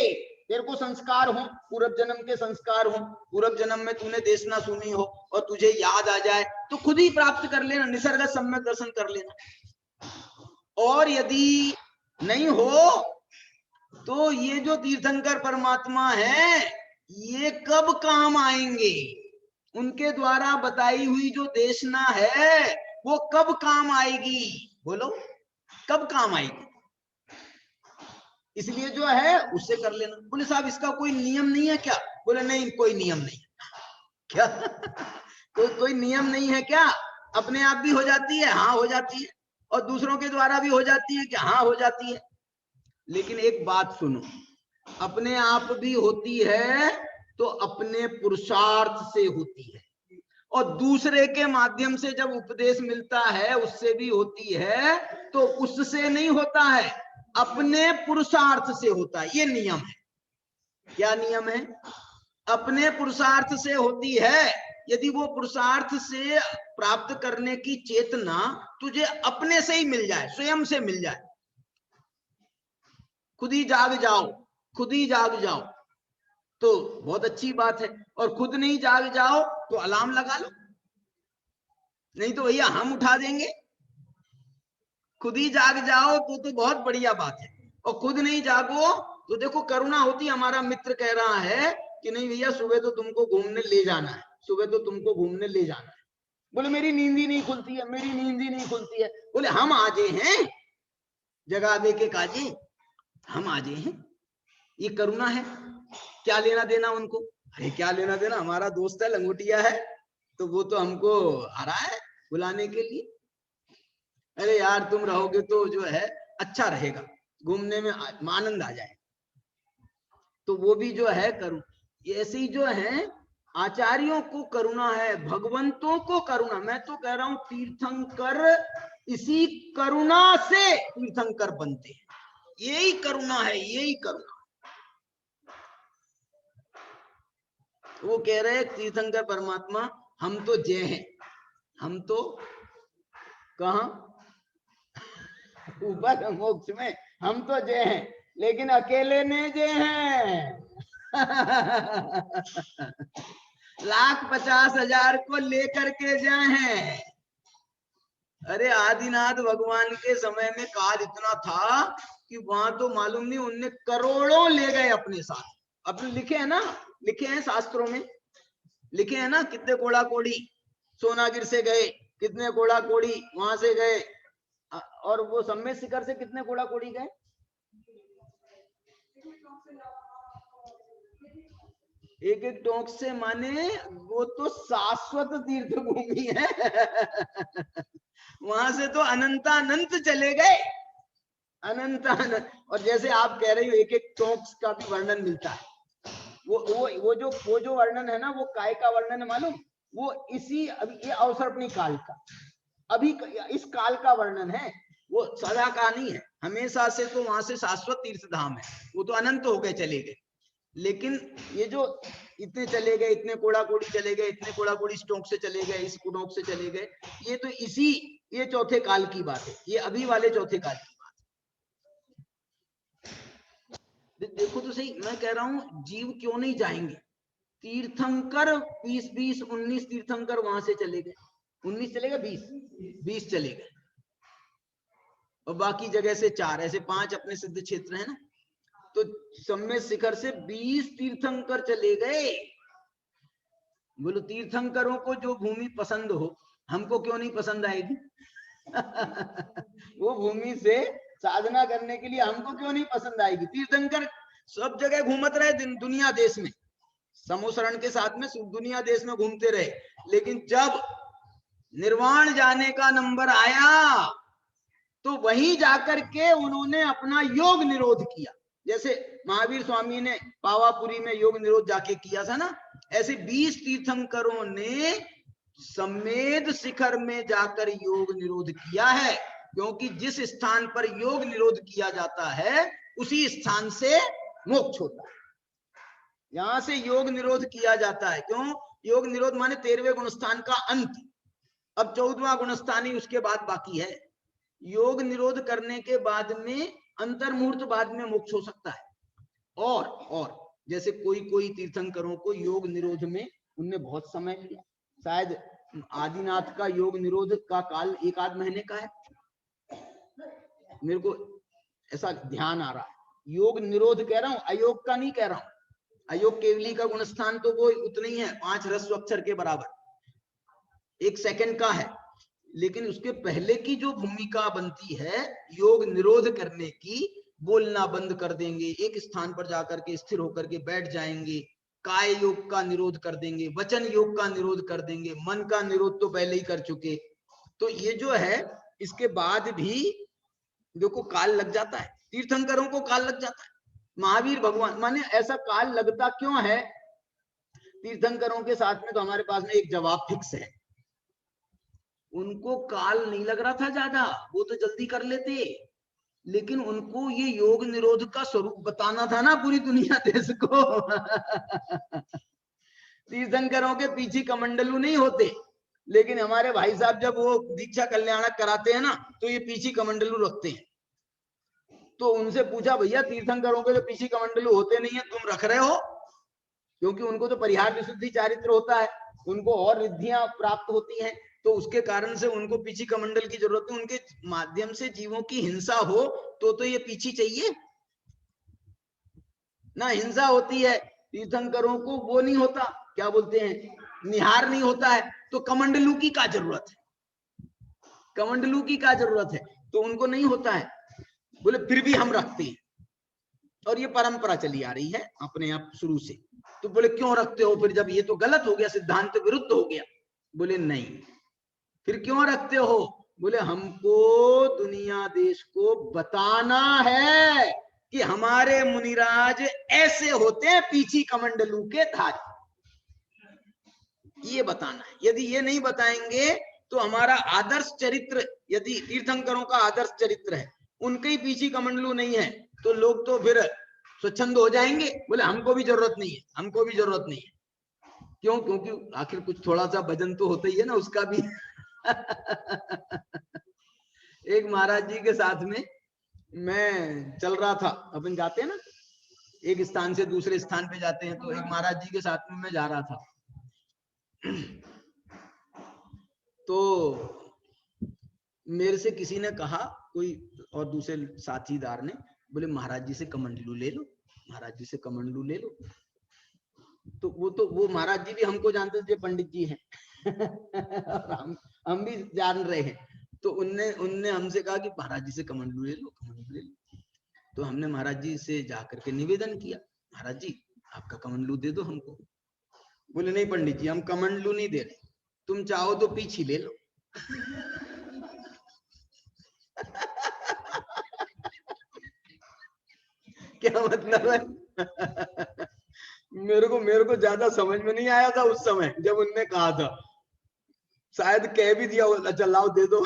तेरे को संस्कार हो, पूर्व जन्म के संस्कार हो, पूर्व जन्म में तूने देशना सुनी हो और तुझे याद आ जाए तो खुद ही प्राप्त कर लेना, निसर्ग सम्यक दर्शन कर लेना। और यदि नहीं हो तो ये जो तीर्थंकर परमात्मा है ये कब काम आएंगे? उनके द्वारा बताई हुई जो देशना है वो कब काम आएगी? बोलो कब काम आएगी? इसलिए जो है उससे कर लेना। बोले साहब इसका कोई नियम नहीं है क्या? बोले नहीं कोई नियम नहीं है। क्या? कोई नियम नहीं है क्या? अपने आप भी हो जाती है, हाँ हो जाती है, और दूसरों के द्वारा भी हो जाती है क्या? हाँ हो जाती है। लेकिन एक बात सुनो, अपने आप भी होती है तो अपने पुरुषार्थ से होती है, और दूसरे के माध्यम से जब उपदेश मिलता है उससे भी होती है, तो उससे नहीं होता है, अपने पुरुषार्थ से होता है। ये नियम है। क्या नियम है? अपने पुरुषार्थ से होती है। यदि वो पुरुषार्थ से प्राप्त करने की चेतना तुझे अपने से ही मिल जाए, स्वयं से मिल जाए, खुद ही जाग जाओ, खुद ही जाग जाओ, तो बहुत अच्छी बात है। और खुद नहीं जाग जाओ तो अलार्म लगा लो, नहीं तो भैया हम उठा देंगे। खुद ही जाग जाओ तो बहुत बढ़िया बात है, और खुद नहीं जागो तो देखो करुणा होती। हमारा मित्र कह रहा है कि नहीं भैया सुबह तो तुमको घूमने ले जाना है, सुबह तो तुमको घूमने ले जाना है। बोले मेरी नींद ही नहीं खुलती है, मेरी नींद ही नहीं खुलती है। बोले हम आजे हैं जगा दे के काजे, हम आजे हैं, ये करुणा है। क्या लेना देना उनको? अरे क्या लेना देना, हमारा दोस्त है लंगोटिया है तो वो तो हमको आ रहा है बुलाने के लिए। अरे यार तुम रहोगे तो जो है अच्छा रहेगा, घूमने में आनंद आ जाए, तो वो भी जो है करुण। ऐसे ही जो है आचार्यों को करुणा है, भगवंतों को करुणा। मैं तो कह रहा हूं तीर्थंकर इसी करुणा से तीर्थंकर बनते हैं, यही करुणा है, यही करुणा। वो कह रहे तीर्थंकर परमात्मा हम तो जय हैं, हम तो कहां ऊपर मोक्ष में, हम तो जय हैं, लेकिन अकेले नहीं जय हैं। 1,50,000 को लेकर के जाए हैं। अरे आदिनाथ भगवान के समय में काल इतना था कि वहां तो मालूम नहीं उनने करोड़ों ले गए अपने साथ। अपने लिखे है ना, लिखे हैं शास्त्रों में, लिखे हैं ना कितने कोड़ा कोड़ी सोनागिर से गए, कितने कोड़ा कोड़ी वहां से गए, और वो सम्मेद शिखर से कितने कोड़ा कोड़ी गए? एक एक टोंक से, माने वो तो शाश्वत तीर्थ भूमि है। वहां से तो अनंतानंत चले गए, अनंतानंत। और जैसे आप कह रही हो एक एक टोंक का भी वर्णन मिलता है, वो जो वर्णन है ना, वो काय का वर्णन है मालूम? वो इसी अभी ये अवसर अपनी काल का, अभी इस काल का वर्णन है, वो सदा का नहीं है, हमेशा से। तो वहां से शाश्वत तीर्थ धाम है, वो तो अनंत हो गए चले गए। लेकिन ये जो इतने चले गए, इतने कोड़ा कोड़ी चले गए, इतने कोड़ा कोड़ी इस टोंक से चले गए, इस टोंक से चले गए, ये तो इसी ये चौथे काल की बात है, ये अभी वाले चौथे काल की बात है। देखो तो सही, मैं कह रहा हूं जीव क्यों नहीं जाएंगे? तीर्थंकर 20 19 तीर्थंकर वहां से चले गए, 19 चले गए, 20 चले गए, और बाकी जगह से 4, ऐसे 5 अपने सिद्ध क्षेत्र है ना, तो सम्य शिखर से 20 तीर्थंकर चले गए। बोलो तीर्थंकरों को जो भूमि पसंद हो, हमको क्यों नहीं पसंद आएगी? वो भूमि से साधना करने के लिए हमको क्यों नहीं पसंद आएगी? तीर्थंकर सब जगह घूमत रहे दुनिया देश में, समोसरण के साथ में दुनिया देश में घूमते रहे, लेकिन जब निर्वाण जाने का नंबर आया तो वहीं जाकर के उन्होंने अपना योग निरोध किया। जैसे महावीर स्वामी ने पावापुरी में योग निरोध जाके किया था ना, ऐसे 20 तीर्थंकरों ने सम्मेद शिखर में जाकर योग निरोध किया है, क्योंकि जिस स्थान पर योग निरोध किया जाता है उसी स्थान से मोक्ष होता है। यहां से योग निरोध किया जाता है। क्यों? योग निरोध माने 13वें गुणस्थान का अंत, अब 14वां गुणस्थान ही उसके बाद बाकी है। योग निरोध करने के बाद में अंतर्मुहूर्त बाद में मोक्ष हो सकता है। और जैसे कोई तीर्थंकरों को योग निरोध में उनने बहुत समय लिया, शायद आदिनाथ का योग निरोध का काल 1-8 महीने का है, मेरे को ऐसा ध्यान आ रहा है। योग निरोध कह रहा हूं, अयोग का नहीं कह रहा हूं। अयोग केवली का गुणस्थान तो वो उतना ही है, 5 ह्रस्व अक्षर के बराबर, 1 सेकंड का है। लेकिन उसके पहले की जो भूमिका बनती है योग निरोध करने की, बोलना बंद कर देंगे, एक स्थान पर जाकर के स्थिर होकर के बैठ जाएंगे, काय योग का निरोध कर देंगे, वचन योग का निरोध कर देंगे, मन का निरोध तो पहले ही कर चुके। तो ये जो है इसके बाद भी देखो काल लग जाता है, तीर्थंकरों को काल लग जाता है। महावीर भगवान माने ऐसा काल लगता क्यों है तीर्थंकरों के साथ में? तो हमारे पास में एक जवाब फिक्स है, उनको काल नहीं लग रहा था ज्यादा, वो तो जल्दी कर लेते, लेकिन उनको ये योग निरोध का स्वरूप बताना था ना पूरी दुनिया देश को। तीर्थंकरों के पीछे कमंडलू नहीं होते, लेकिन हमारे भाई साहब जब वो दीक्षा कल्याणक कराते हैं ना तो ये पीछे कमंडलू रखते हैं। तो उनसे पूछा, भैया तीर्थंकरों के जो पीछे कमंडलू होते नहीं है तुम रख रहे हो? क्योंकि उनको तो परिहार विशुद्धि चारित्र होता है, उनको और रिद्धियां प्राप्त होती हैं, तो उसके कारण से उनको पीछी कमंडल की जरूरत है। उनके माध्यम से जीवों की हिंसा हो तो ये पीछी चाहिए ना, हिंसा होती है। तीर्थंकरों को वो नहीं होता, क्या बोलते हैं, निहार नहीं होता है, तो कमंडलू की क्या जरूरत है? कमंडलू की क्या जरूरत है? तो उनको नहीं होता है। बोले फिर भी हम रखते हैं, और ये परंपरा चली आ रही है अपने आप शुरू से। तो बोले क्यों रखते हो फिर, जब ये तो गलत हो गया, सिद्धांत विरुद्ध हो गया? बोले नहीं, फिर क्यों रखते हो? बोले हमको दुनिया देश को बताना है कि हमारे मुनिराज ऐसे होते हैं पीछी कमंडलू के धारी, ये बताना है। यदि ये नहीं बताएंगे तो हमारा आदर्श चरित्र, यदि तीर्थंकरों का आदर्श चरित्र है, उनके ही पीछी कमंडलू नहीं है, तो लोग तो फिर स्वच्छंद हो जाएंगे, बोले हमको भी जरूरत नहीं है, हमको भी जरूरत नहीं है। क्यों? क्योंकि आखिर कुछ थोड़ा सा भजन तो होता ही है ना उसका भी। एक महाराज जी के साथ में मैं चल रहा था, अपन जाते हैं ना एक स्थान से दूसरे स्थान पे जाते हैं, तो एक महाराज जी के साथ में मैं जा रहा था। तो मेरे से किसी ने कहा, कोई और दूसरे साथीदार ने, बोले महाराज जी से कमंडलू ले लो, महाराज जी से कमंडलू ले लो। तो वो महाराज जी भी हमको जानते थे, पंडित जी हैं। हम भी जान रहे हैं। तो उनने हमसे कहा कि महाराज जी से कमंडलू ले लो, कमंडलू ले लो। तो हमने महाराज जी से जाकर के निवेदन किया, महाराज जी आपका कमंडलू दे दो हमको। बोले नहीं पंडित जी, हम कमंडलू नहीं दे रहे, तुम चाहो तो पीछी ले लो। क्या मतलब है? मेरे को ज्यादा समझ में नहीं आया था उस समय जब उनने कहा था, शायद कह भी दिया अच्छा लाओ दे दो।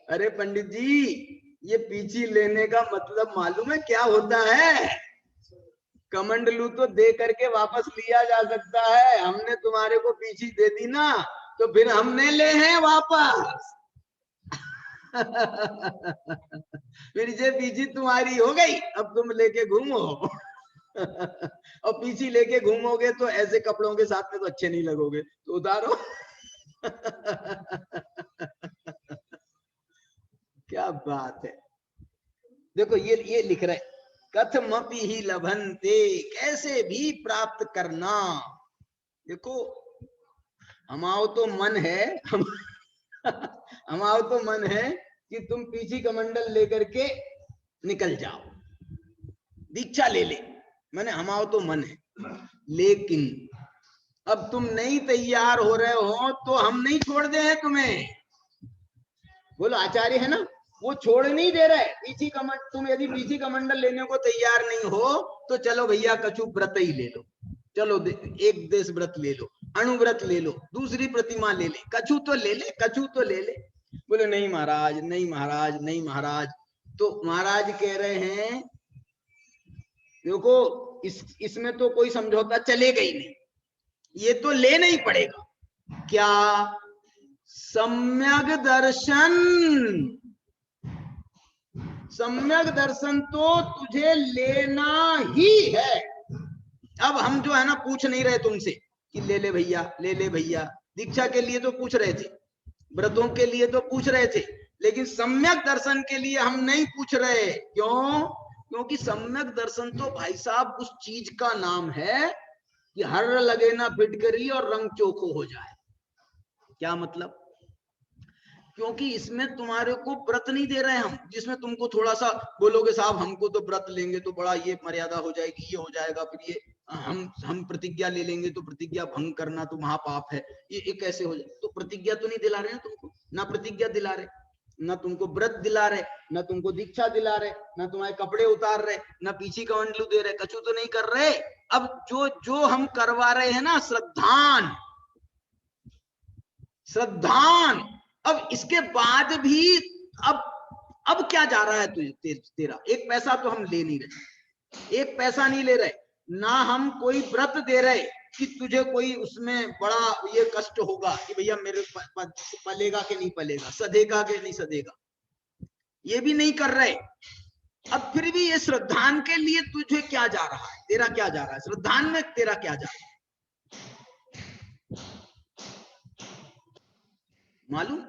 अरे पंडित जी, ये पीछी लेने का मतलब मालूम है क्या होता है? कमंडलू तो दे करके वापस लिया जा सकता है, हमने तुम्हारे को पीछी दे दी ना, तो फिर हमने ले हैं वापस। फिर ये पीछी तुम्हारी हो गई, अब तुम लेके घूमो। और पीछी लेके घूमोगे तो ऐसे कपड़ों के साथ में तो अच्छे नहीं लगोगे, तो उतारो। क्या बात है। देखो ये लिख रहे, कथमपि ही लभन्ते, कैसे भी प्राप्त करना। देखो हमाओ तो मन है, हमाओ तो मन है कि तुम पीछी कमंडल लेकर के निकल जाओ, दीक्षा ले ले, मैंने हमाओ तो मन है। लेकिन अब तुम नहीं तैयार हो रहे हो तो हम नहीं छोड़ दे हैं तुम्हें। बोलो आचार्य है ना, वो छोड़ नहीं दे रहे पीछी कमंडल। तुम यदि पीछी कमंडल लेने को तैयार नहीं हो तो चलो भैया कछु व्रत ही ले लो, चलो एक देश व्रत ले लो, अणुव्रत ले लो, दूसरी प्रतिमा ले ले, कछु तो ले ले, कछु तो ले ले। बोले नहीं महाराज, नहीं महाराज, नहीं महाराज। तो महाराज कह रहे हैं देखो इसमें तो कोई समझौता चलेगा ही नहीं, ये तो लेना ही पड़ेगा। क्या? सम्यक दर्शन। सम्यक दर्शन तो तुझे लेना ही है। अब हम जो है ना पूछ नहीं रहे तुमसे कि ले ले भैया, ले ले भैया। दीक्षा के लिए तो पूछ रहे थे, व्रतों के लिए तो पूछ रहे थे, लेकिन सम्यक दर्शन के लिए हम नहीं पूछ रहे। क्यों? क्योंकि सम्यक दर्शन तो भाई साहब उस चीज का नाम है कि हर लगे ना फिटकरी और रंग चोखो हो जाए। क्या मतलब? क्योंकि इसमें तुम्हारे को व्रत नहीं दे रहे हम, जिसमें तुमको थोड़ा सा बोलोगे साहब हमको तो व्रत लेंगे तो बड़ा ये मर्यादा हो जाएगी, ये हो जाएगा, फिर ये हम प्रतिज्ञा ले लेंगे तो प्रतिज्ञा भंग करना तो महापाप है, ये कैसे हो जाए। तो प्रतिज्ञा तो नहीं दिला रहे हैं तुमको, ना प्रतिज्ञा दिला रहे, ना तुमको व्रत दिला रहे, ना तुमको दीक्षा दिला रहे, ना तुम्हारे कपड़े उतार रहे, ना पीछी कमंडलू दे रहे, कछु तो नहीं कर रहे। अब जो हम करवा रहे हैं ना श्रद्धान, श्रद्धान। अब इसके बाद भी अब क्या जा रहा है तुझे तेरा? एक पैसा तो हम ले नहीं रहे, एक पैसा नहीं ले रहे, ना हम कोई व्रत दे रहे कि तुझे कोई उसमें बड़ा ये कष्ट होगा कि भैया मेरे पलेगा कि नहीं पलेगा, सधेगा कि नहीं सधेगा, ये भी नहीं कर रहे। अब फिर भी ये श्रद्धान के लिए तुझे क्या जा रहा है, तेरा क्या जा रहा है, श्रद्धान में तेरा क्या जा रहा है मालूम?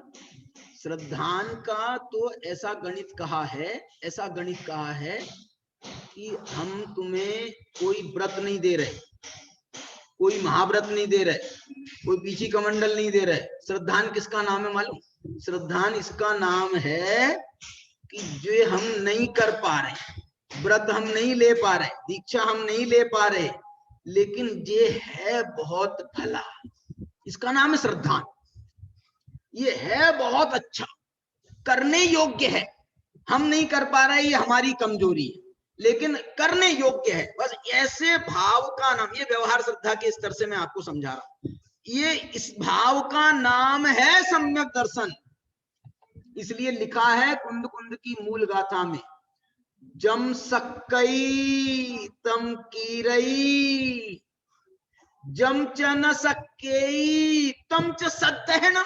श्रद्धान का तो ऐसा गणित कहा है, ऐसा गणित कहा है कि हम तुम्हें कोई व्रत नहीं दे रहे, कोई महाव्रत नहीं दे रहे, कोई पीछी कमंडल नहीं दे रहे। श्रद्धान किसका नाम है मालूम? श्रद्धान इसका नाम है कि जो हम नहीं कर पा रहे, व्रत हम नहीं ले पा रहे, दीक्षा हम नहीं ले पा रहे, लेकिन ये है बहुत भला, इसका नाम है श्रद्धान। ये है बहुत अच्छा, करने योग्य है, हम नहीं कर पा रहे, ये हमारी कमजोरी है, लेकिन करने योग्य है। बस ऐसे भाव का नाम, ये व्यवहार श्रद्धा के स्तर से मैं आपको समझा रहा हूं, ये इस भाव का नाम है सम्यक दर्शन। इसलिए लिखा है कुंद कुंद की मूल गाथा में, जम सक्कई तम कीरई, जम च न सक्केई तम च सद्दहनम।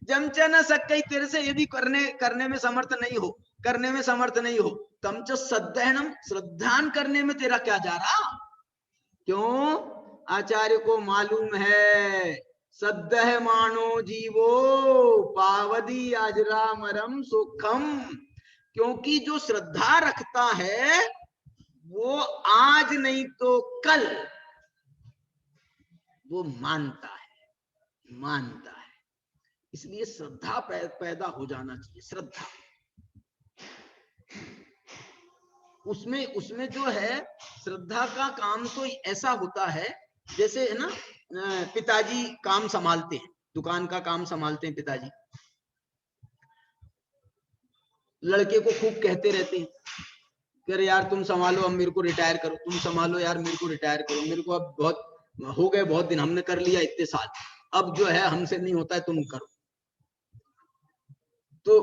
जमचा न सक्कई, तेरे से यदि करने में समर्थ नहीं हो, करने में समर्थ नहीं हो, तम च सद्दहनम, श्रद्धान करने में तेरा क्या जा रहा? क्यों? आचार्य को मालूम है सद्दह मानो जीवो पावदी अजरामरम सुखम। क्योंकि जो श्रद्धा रखता है वो आज नहीं तो कल वो मानता है, मानता है। इसलिए श्रद्धा पैदा हो जाना चाहिए। श्रद्धा उसमें जो है, श्रद्धा का काम तो ऐसा होता है जैसे है ना, पिताजी काम संभालते हैं, दुकान का काम संभालते हैं पिताजी, लड़के को खूब कहते रहते हैं कि अरे यार तुम संभालो, अब मेरे को रिटायर करो, तुम संभालो यार मेरे को रिटायर करो, मेरे को अब बहुत हो गए, बहुत दिन हमने कर लिया इतने साल, अब जो है हमसे नहीं होता है, तुम करो। तो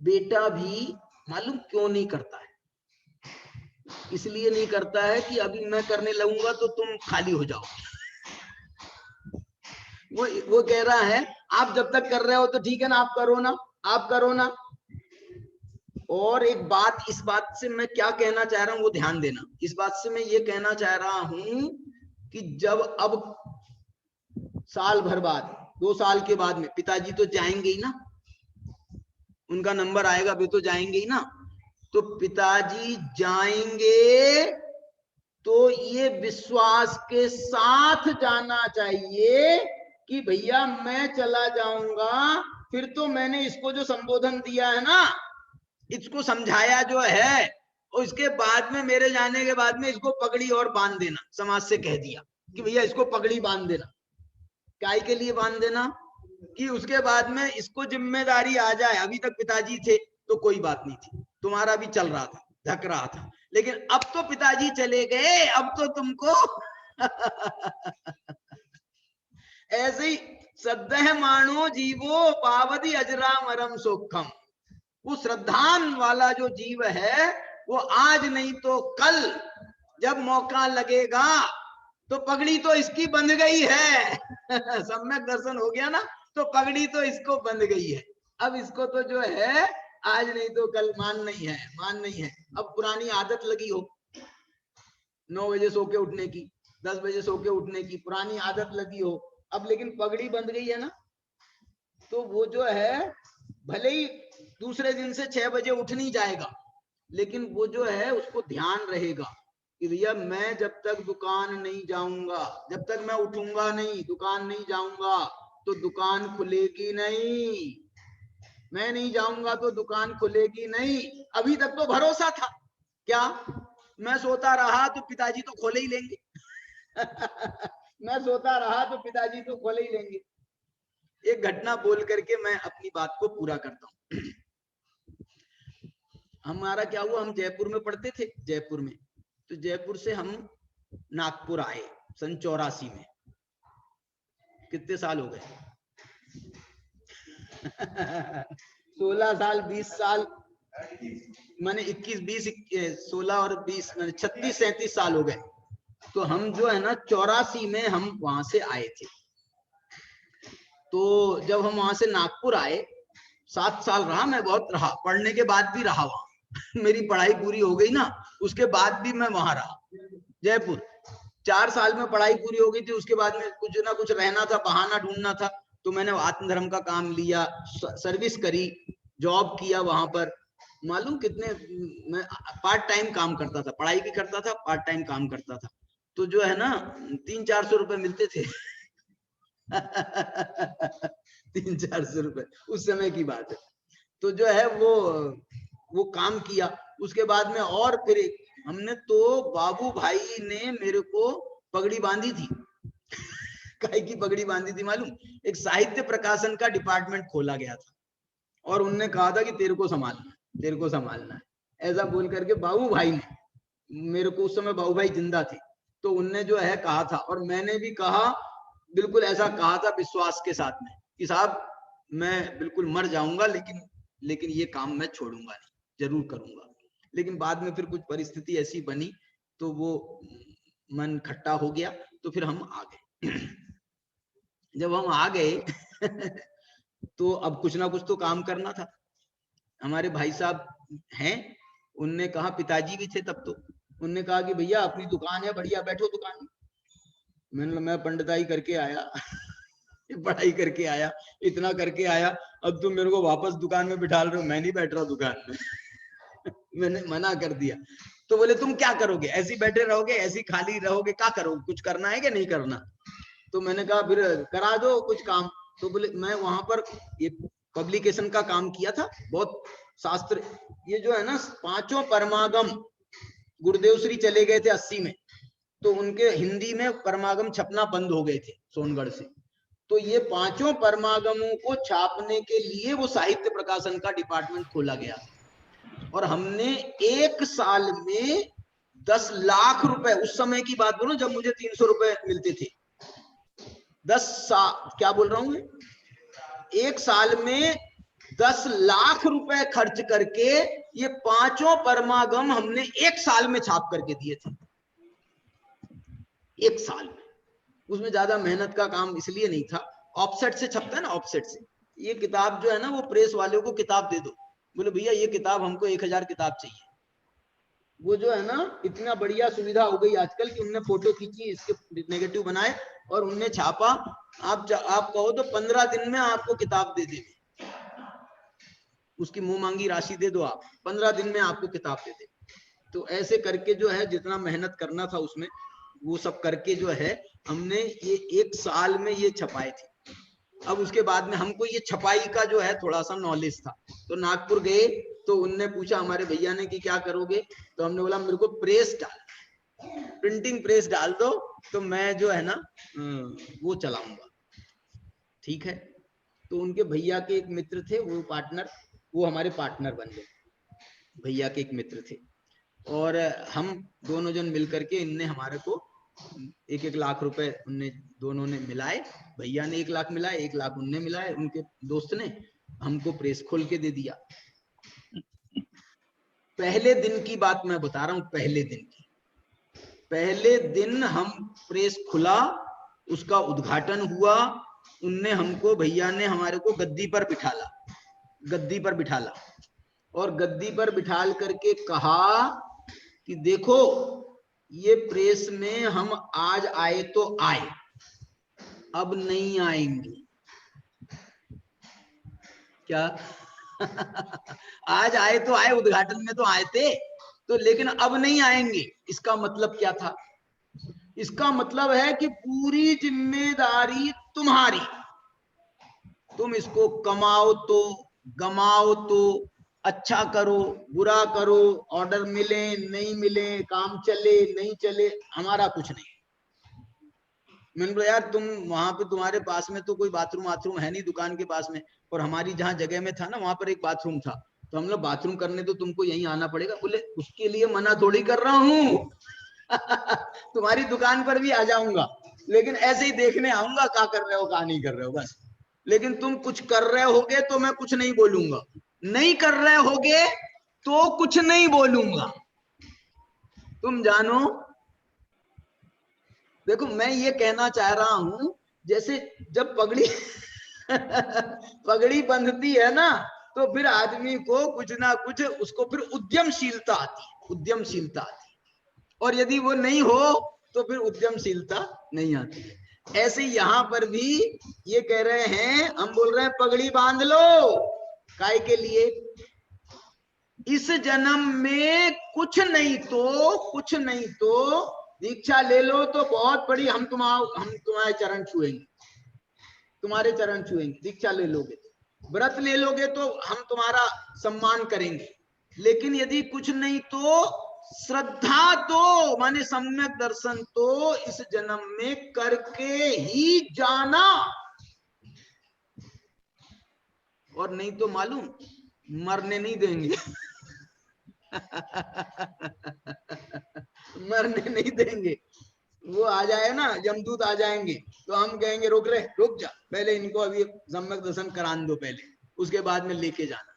बेटा भी मालूम क्यों नहीं करता है? इसलिए नहीं करता है कि अभी मैं करने लगूंगा तो तुम खाली हो जाओ। वो कह रहा है आप जब तक कर रहे हो तो ठीक है ना, आप करो ना, आप करो ना, और एक बात, इस बात से मैं क्या कहना चाह रहा हूं वो ध्यान देना। इस बात से मैं ये कहना चाह रहा हूं कि जब अब साल भर बाद, 2 साल के बाद में पिताजी तो जाएंगे ही ना, उनका नंबर आएगा, वे तो जाएंगे ही ना। तो पिताजी जाएंगे तो ये विश्वास के साथ जाना चाहिए कि भैया मैं चला जाऊंगा, फिर तो मैंने इसको जो संबोधन दिया है ना, इसको समझाया जो है, और इसके बाद में मेरे जाने के बाद में इसको पगड़ी और बांध देना। समाज से कह दिया कि भैया इसको पगड़ी बांध देना। काय के लिए बांध देना? कि उसके बाद में इसको जिम्मेदारी आ जाए। अभी तक पिताजी थे तो कोई बात नहीं थी, तुम्हारा भी चल रहा था, धक रहा था, लेकिन अब तो पिताजी चले गए, अब तो तुमको ऐसे ही श्रद्धेय मानो जीवो पावती अजरामरम सुखम। वो श्रद्धान वाला जो जीव है वो आज नहीं तो कल जब मौका लगेगा, तो पगड़ी तो इसकी बंध गई है सम्यक दर्शन हो गया ना, तो पगड़ी तो इसको बंध गई है। अब इसको तो जो है आज नहीं तो कल मान नहीं है, मान नहीं है। अब पुरानी आदत लगी हो 9 बजे सो के उठने की, 10 बजे सो के उठने की पुरानी आदत लगी हो, अब लेकिन पगड़ी बंध गई है ना, तो वो जो है भले ही दूसरे दिन से 6 बजे उठ नहीं जाएगा, लेकिन वो जो है उसको ध्यान रहेगा कि भैया मैं जब तक दुकान नहीं जाऊंगा, जब तक मैं उठूंगा नहीं, दुकान नहीं जाऊंगा तो दुकान खुलेगी नहीं। मैं नहीं जाऊंगा तो दुकान खुलेगी नहीं। अभी तक तो भरोसा था, क्या मैं सोता रहा तो पिताजी तो खोले ही लेंगे मैं सोता रहा तो पिताजी तो खोले ही लेंगे। एक घटना बोल करके मैं अपनी बात को पूरा करता हूं। हमारा क्या हुआ, हम जयपुर में पढ़ते थे, जयपुर में, तो जयपुर से हम नागपुर आए सन 84 में। कितने साल हो गए 16 साल, 20 साल, माने 21, 20, 16 और 20 माने 36, 37 साल हो गए। तो हम जो है ना 84 में हम वहां से आए थे। तो जब हम वहां से नागपुर आए, 7 साल रहा मैं, बहुत रहा, पढ़ने के बाद भी रहा वहां मेरी पढ़ाई पूरी हो गई ना, उसके बाद भी मैं वहां रहा जयपुर। 4 साल में पढ़ाई पूरी हो गई थी, उसके बाद में कुछ ना कुछ रहना था, बहाना ढूंढना था, तो मैंने आत्मधर्म का काम लिया, सर्विस करी, जॉब किया वहां पर। मालूम कितने, मैं पार्ट टाइम काम करता था, पढ़ाई भी करता था, पार्ट टाइम काम करता था। तो जो है ना 300-400 रुपए मिलते थे 300-400 रुपए उस समय की बात है। तो जो है वो काम किया। उसके बाद में और फिर हमने तो बाबू भाई ने मेरे को पगड़ी बांधी थी काय की पगड़ी बांधी थी मालूम? एक साहित्य प्रकाशन का डिपार्टमेंट खोला गया था और उनने कहा था कि तेरे को संभालना, तेरे को संभालना है, ऐसा बोल करके बाबू भाई ने मेरे को, उस समय बाबू भाई जिंदा थे, तो उनने जो है कहा था, और मैंने भी कहा, बिल्कुल ऐसा कहा था विश्वास के साथ में कि साहब मैं बिल्कुल मर जाऊंगा, लेकिन ये काम मैं छोड़ूंगा नहीं, जरूर करूंगा। लेकिन बाद में फिर कुछ परिस्थिति ऐसी बनी तो वो मन खट्टा हो गया, तो फिर हम आ गए जब हम आ गए तो अब कुछ ना कुछ तो काम करना था। हमारे भाई साहब हैं, उनने कहा, पिताजी भी थे तब, तो उनने कहा कि भैया अपनी दुकान है, बढ़िया बैठो दुकान में। मैं पंडिताई करके आया पढ़ाई करके आया, इतना करके आया, अब तुम मेरे को वापस दुकान में बिठा रहे हो, मैं नहीं बैठ रहा दुकान में मैंने मना कर दिया। तो बोले तुम क्या करोगे, ऐसे बैठे रहोगे, ऐसे खाली रहोगे, क्या करोगे, कुछ करना है कि नहीं करना? तो मैंने कहा फिर करा दो कुछ काम। तो बोले, मैं वहां पर ये पब्लिकेशन का काम किया था, बहुत शास्त्र, ये जो है ना 5 परमागम, गुरुदेव श्री चले गए थे 80 में, तो उनके हिंदी में परमागम छपना बंद हो गए थे सोनगढ़ से। तो ये 5 परमागमों को छापने के लिए वो साहित्य प्रकाशन का डिपार्टमेंट खोला गया, और हमने 1 साल में 10 लाख रुपए, उस समय की बात बोलो जब मुझे 300 रुपए मिलते थे, 10 साल, क्या बोल रहा हूं मैं, 1 साल में 10 लाख रुपए खर्च करके ये 5 परमागम हमने 1 साल में छाप करके दिए थे, 1 साल में। उसमें ज्यादा मेहनत का काम इसलिए नहीं था, ऑफसेट से छपता है ना, ऑफसेट से। ये किताब जो है ना, वो प्रेस वाले को किताब दे दो, बोले भैया ये किताब हमको 1000 किताब चाहिए। वो जो है ना, इतना बढ़िया सुविधा हो गई आजकल कि उनने फोटो खींची, इसके नेगेटिव बनाए और उनने छापा। आप कहो तो 15 दिन में आपको किताब दे देंगे, उसकी मुंह मांगी राशि दे दो, आप 15 दिन में आपको किताब दे दे। तो ऐसे करके जो है जितना मेहनत करना था उसमें, वो सब करके जो है हमने ये 1 साल में ये छपाए थे। अब उसके बाद में हमको ये छपाई का जो है थोड़ा सा नॉलेज था, तो नागपुर गए तो उनने पूछा हमारे भैया ने कि क्या करोगे, तो हमने बोला मेरे को प्रेस डाल, प्रिंटिंग प्रेस डाल दो, तो मैं जो है ना वो चलाऊंगा। ठीक है, तो उनके भैया के एक मित्र थे, वो पार्टनर, वो हमारे पार्टनर बन गए। भैया के एक मित्र थे और हम दोनों जन मिलकर के इनने हमारे को 1-1 लाख रुपए उनने दोनों ने मिलाए। भैया ने 1 लाख मिलाए, 1 लाख उनने मिलाए, उनके दोस्त ने हमको प्रेस खोल के दे दिया। पहले दिन की बात मैं बता रहा हूं, पहले दिन की। पहले दिन हम प्रेस खुला, उसका उद्घाटन हुआ, उनने हमको, भैया ने हमारे को गद्दी पर बिठाला, गद्दी पर बिठाला और गद्दी पर बिठाल करके कहा कि देखो ये प्रेस में हम आज आए तो आए, अब नहीं आएंगे। क्या आज आए तो आए, उद्घाटन में तो आए थे, तो लेकिन अब नहीं आएंगे। इसका मतलब क्या था? इसका मतलब है कि पूरी जिम्मेदारी तुम्हारी, तुम इसको कमाओ तो, गमाओ तो, अच्छा करो, बुरा करो, ऑर्डर मिले नहीं मिले, काम चले नहीं चले, हमारा कुछ नहीं। मैंने बोला यार तुम वहां पे, तुम्हारे पास में तो कोई बाथरूम वाथरूम है नहीं दुकान के पास में, और हमारी जहाँ जगह में था ना वहां पर एक बाथरूम था, तो हम लोग बाथरूम करने तो तुमको यहीं आना पड़ेगा। बोले उसके लिए मना थोड़ी कर रहा हूँ तुम्हारी दुकान पर भी आ जाऊंगा, लेकिन ऐसे ही देखने आऊंगा क्या कर रहे हो क्या नहीं कर रहे हो बस। लेकिन तुम कुछ कर रहे होगे तो मैं कुछ नहीं बोलूंगा, नहीं कर रहे होगे तो कुछ नहीं बोलूंगा, तुम जानो। देखो मैं ये कहना चाह रहा हूं, जैसे जब पगड़ी पगड़ी बंधती है ना, तो फिर आदमी को कुछ ना कुछ, उसको फिर उद्यमशीलता आती है, उद्यमशीलता आती है। और यदि वो नहीं हो तो फिर उद्यमशीलता नहीं आती है। ऐसे यहां पर भी ये कह रहे हैं, हम बोल रहे हैं पगड़ी बांध लो, काय के लिए? इस जन्म में कुछ नहीं तो, कुछ नहीं तो दीक्षा ले लो तो बहुत बड़ी, हम तुम्हारे चरण छुएंगे, तुम्हारे चरण छुएंगे, दीक्षा ले लोगे, व्रत ले लोगे तो हम तुम्हारा सम्मान करेंगे। लेकिन यदि कुछ नहीं तो श्रद्धा तो, माने सम्यक दर्शन तो इस जन्म में करके ही जाना, और नहीं तो मालूम मरने नहीं देंगे मरने नहीं देंगे। वो आ जाए ना, यमदूत आ जाएंगे तो हम कहेंगे रुक रे, रुक जा, पहले इनको अभी सम्यक दर्शन करान दो पहले, उसके बाद में लेके जाना।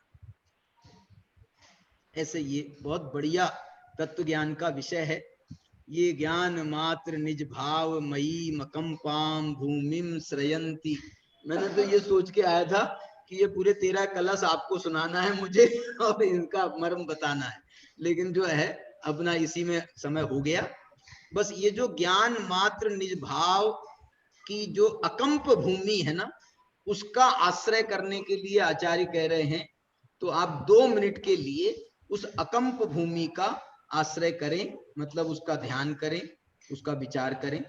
ऐसे ये बहुत बढ़िया तत्व ज्ञान का विषय है। ये ज्ञान मात्र निज भाव मई मकंपाम भूमिम श्रयंती। मैंने तो ये सोच के आया था कि ये पूरे 13 कलश आपको सुनाना है मुझे और इनका मर्म बताना है, लेकिन जो है अपना इसी में समय हो गया। बस ये जो ज्ञान मात्र निज भाव की जो अकंप भूमि है ना, उसका आश्रय करने के लिए आचार्य कह रहे हैं, तो आप 2 मिनट के लिए उस अकंप भूमि का आश्रय करें, मतलब उसका ध्यान करें, उसका विचार करें।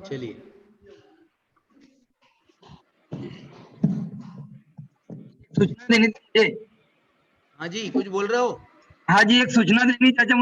चलिए, सूचना देनी चाहिए। हाँ जी, कुछ बोल रहे हो? हाँ जी, एक सूचना देनी चाचा।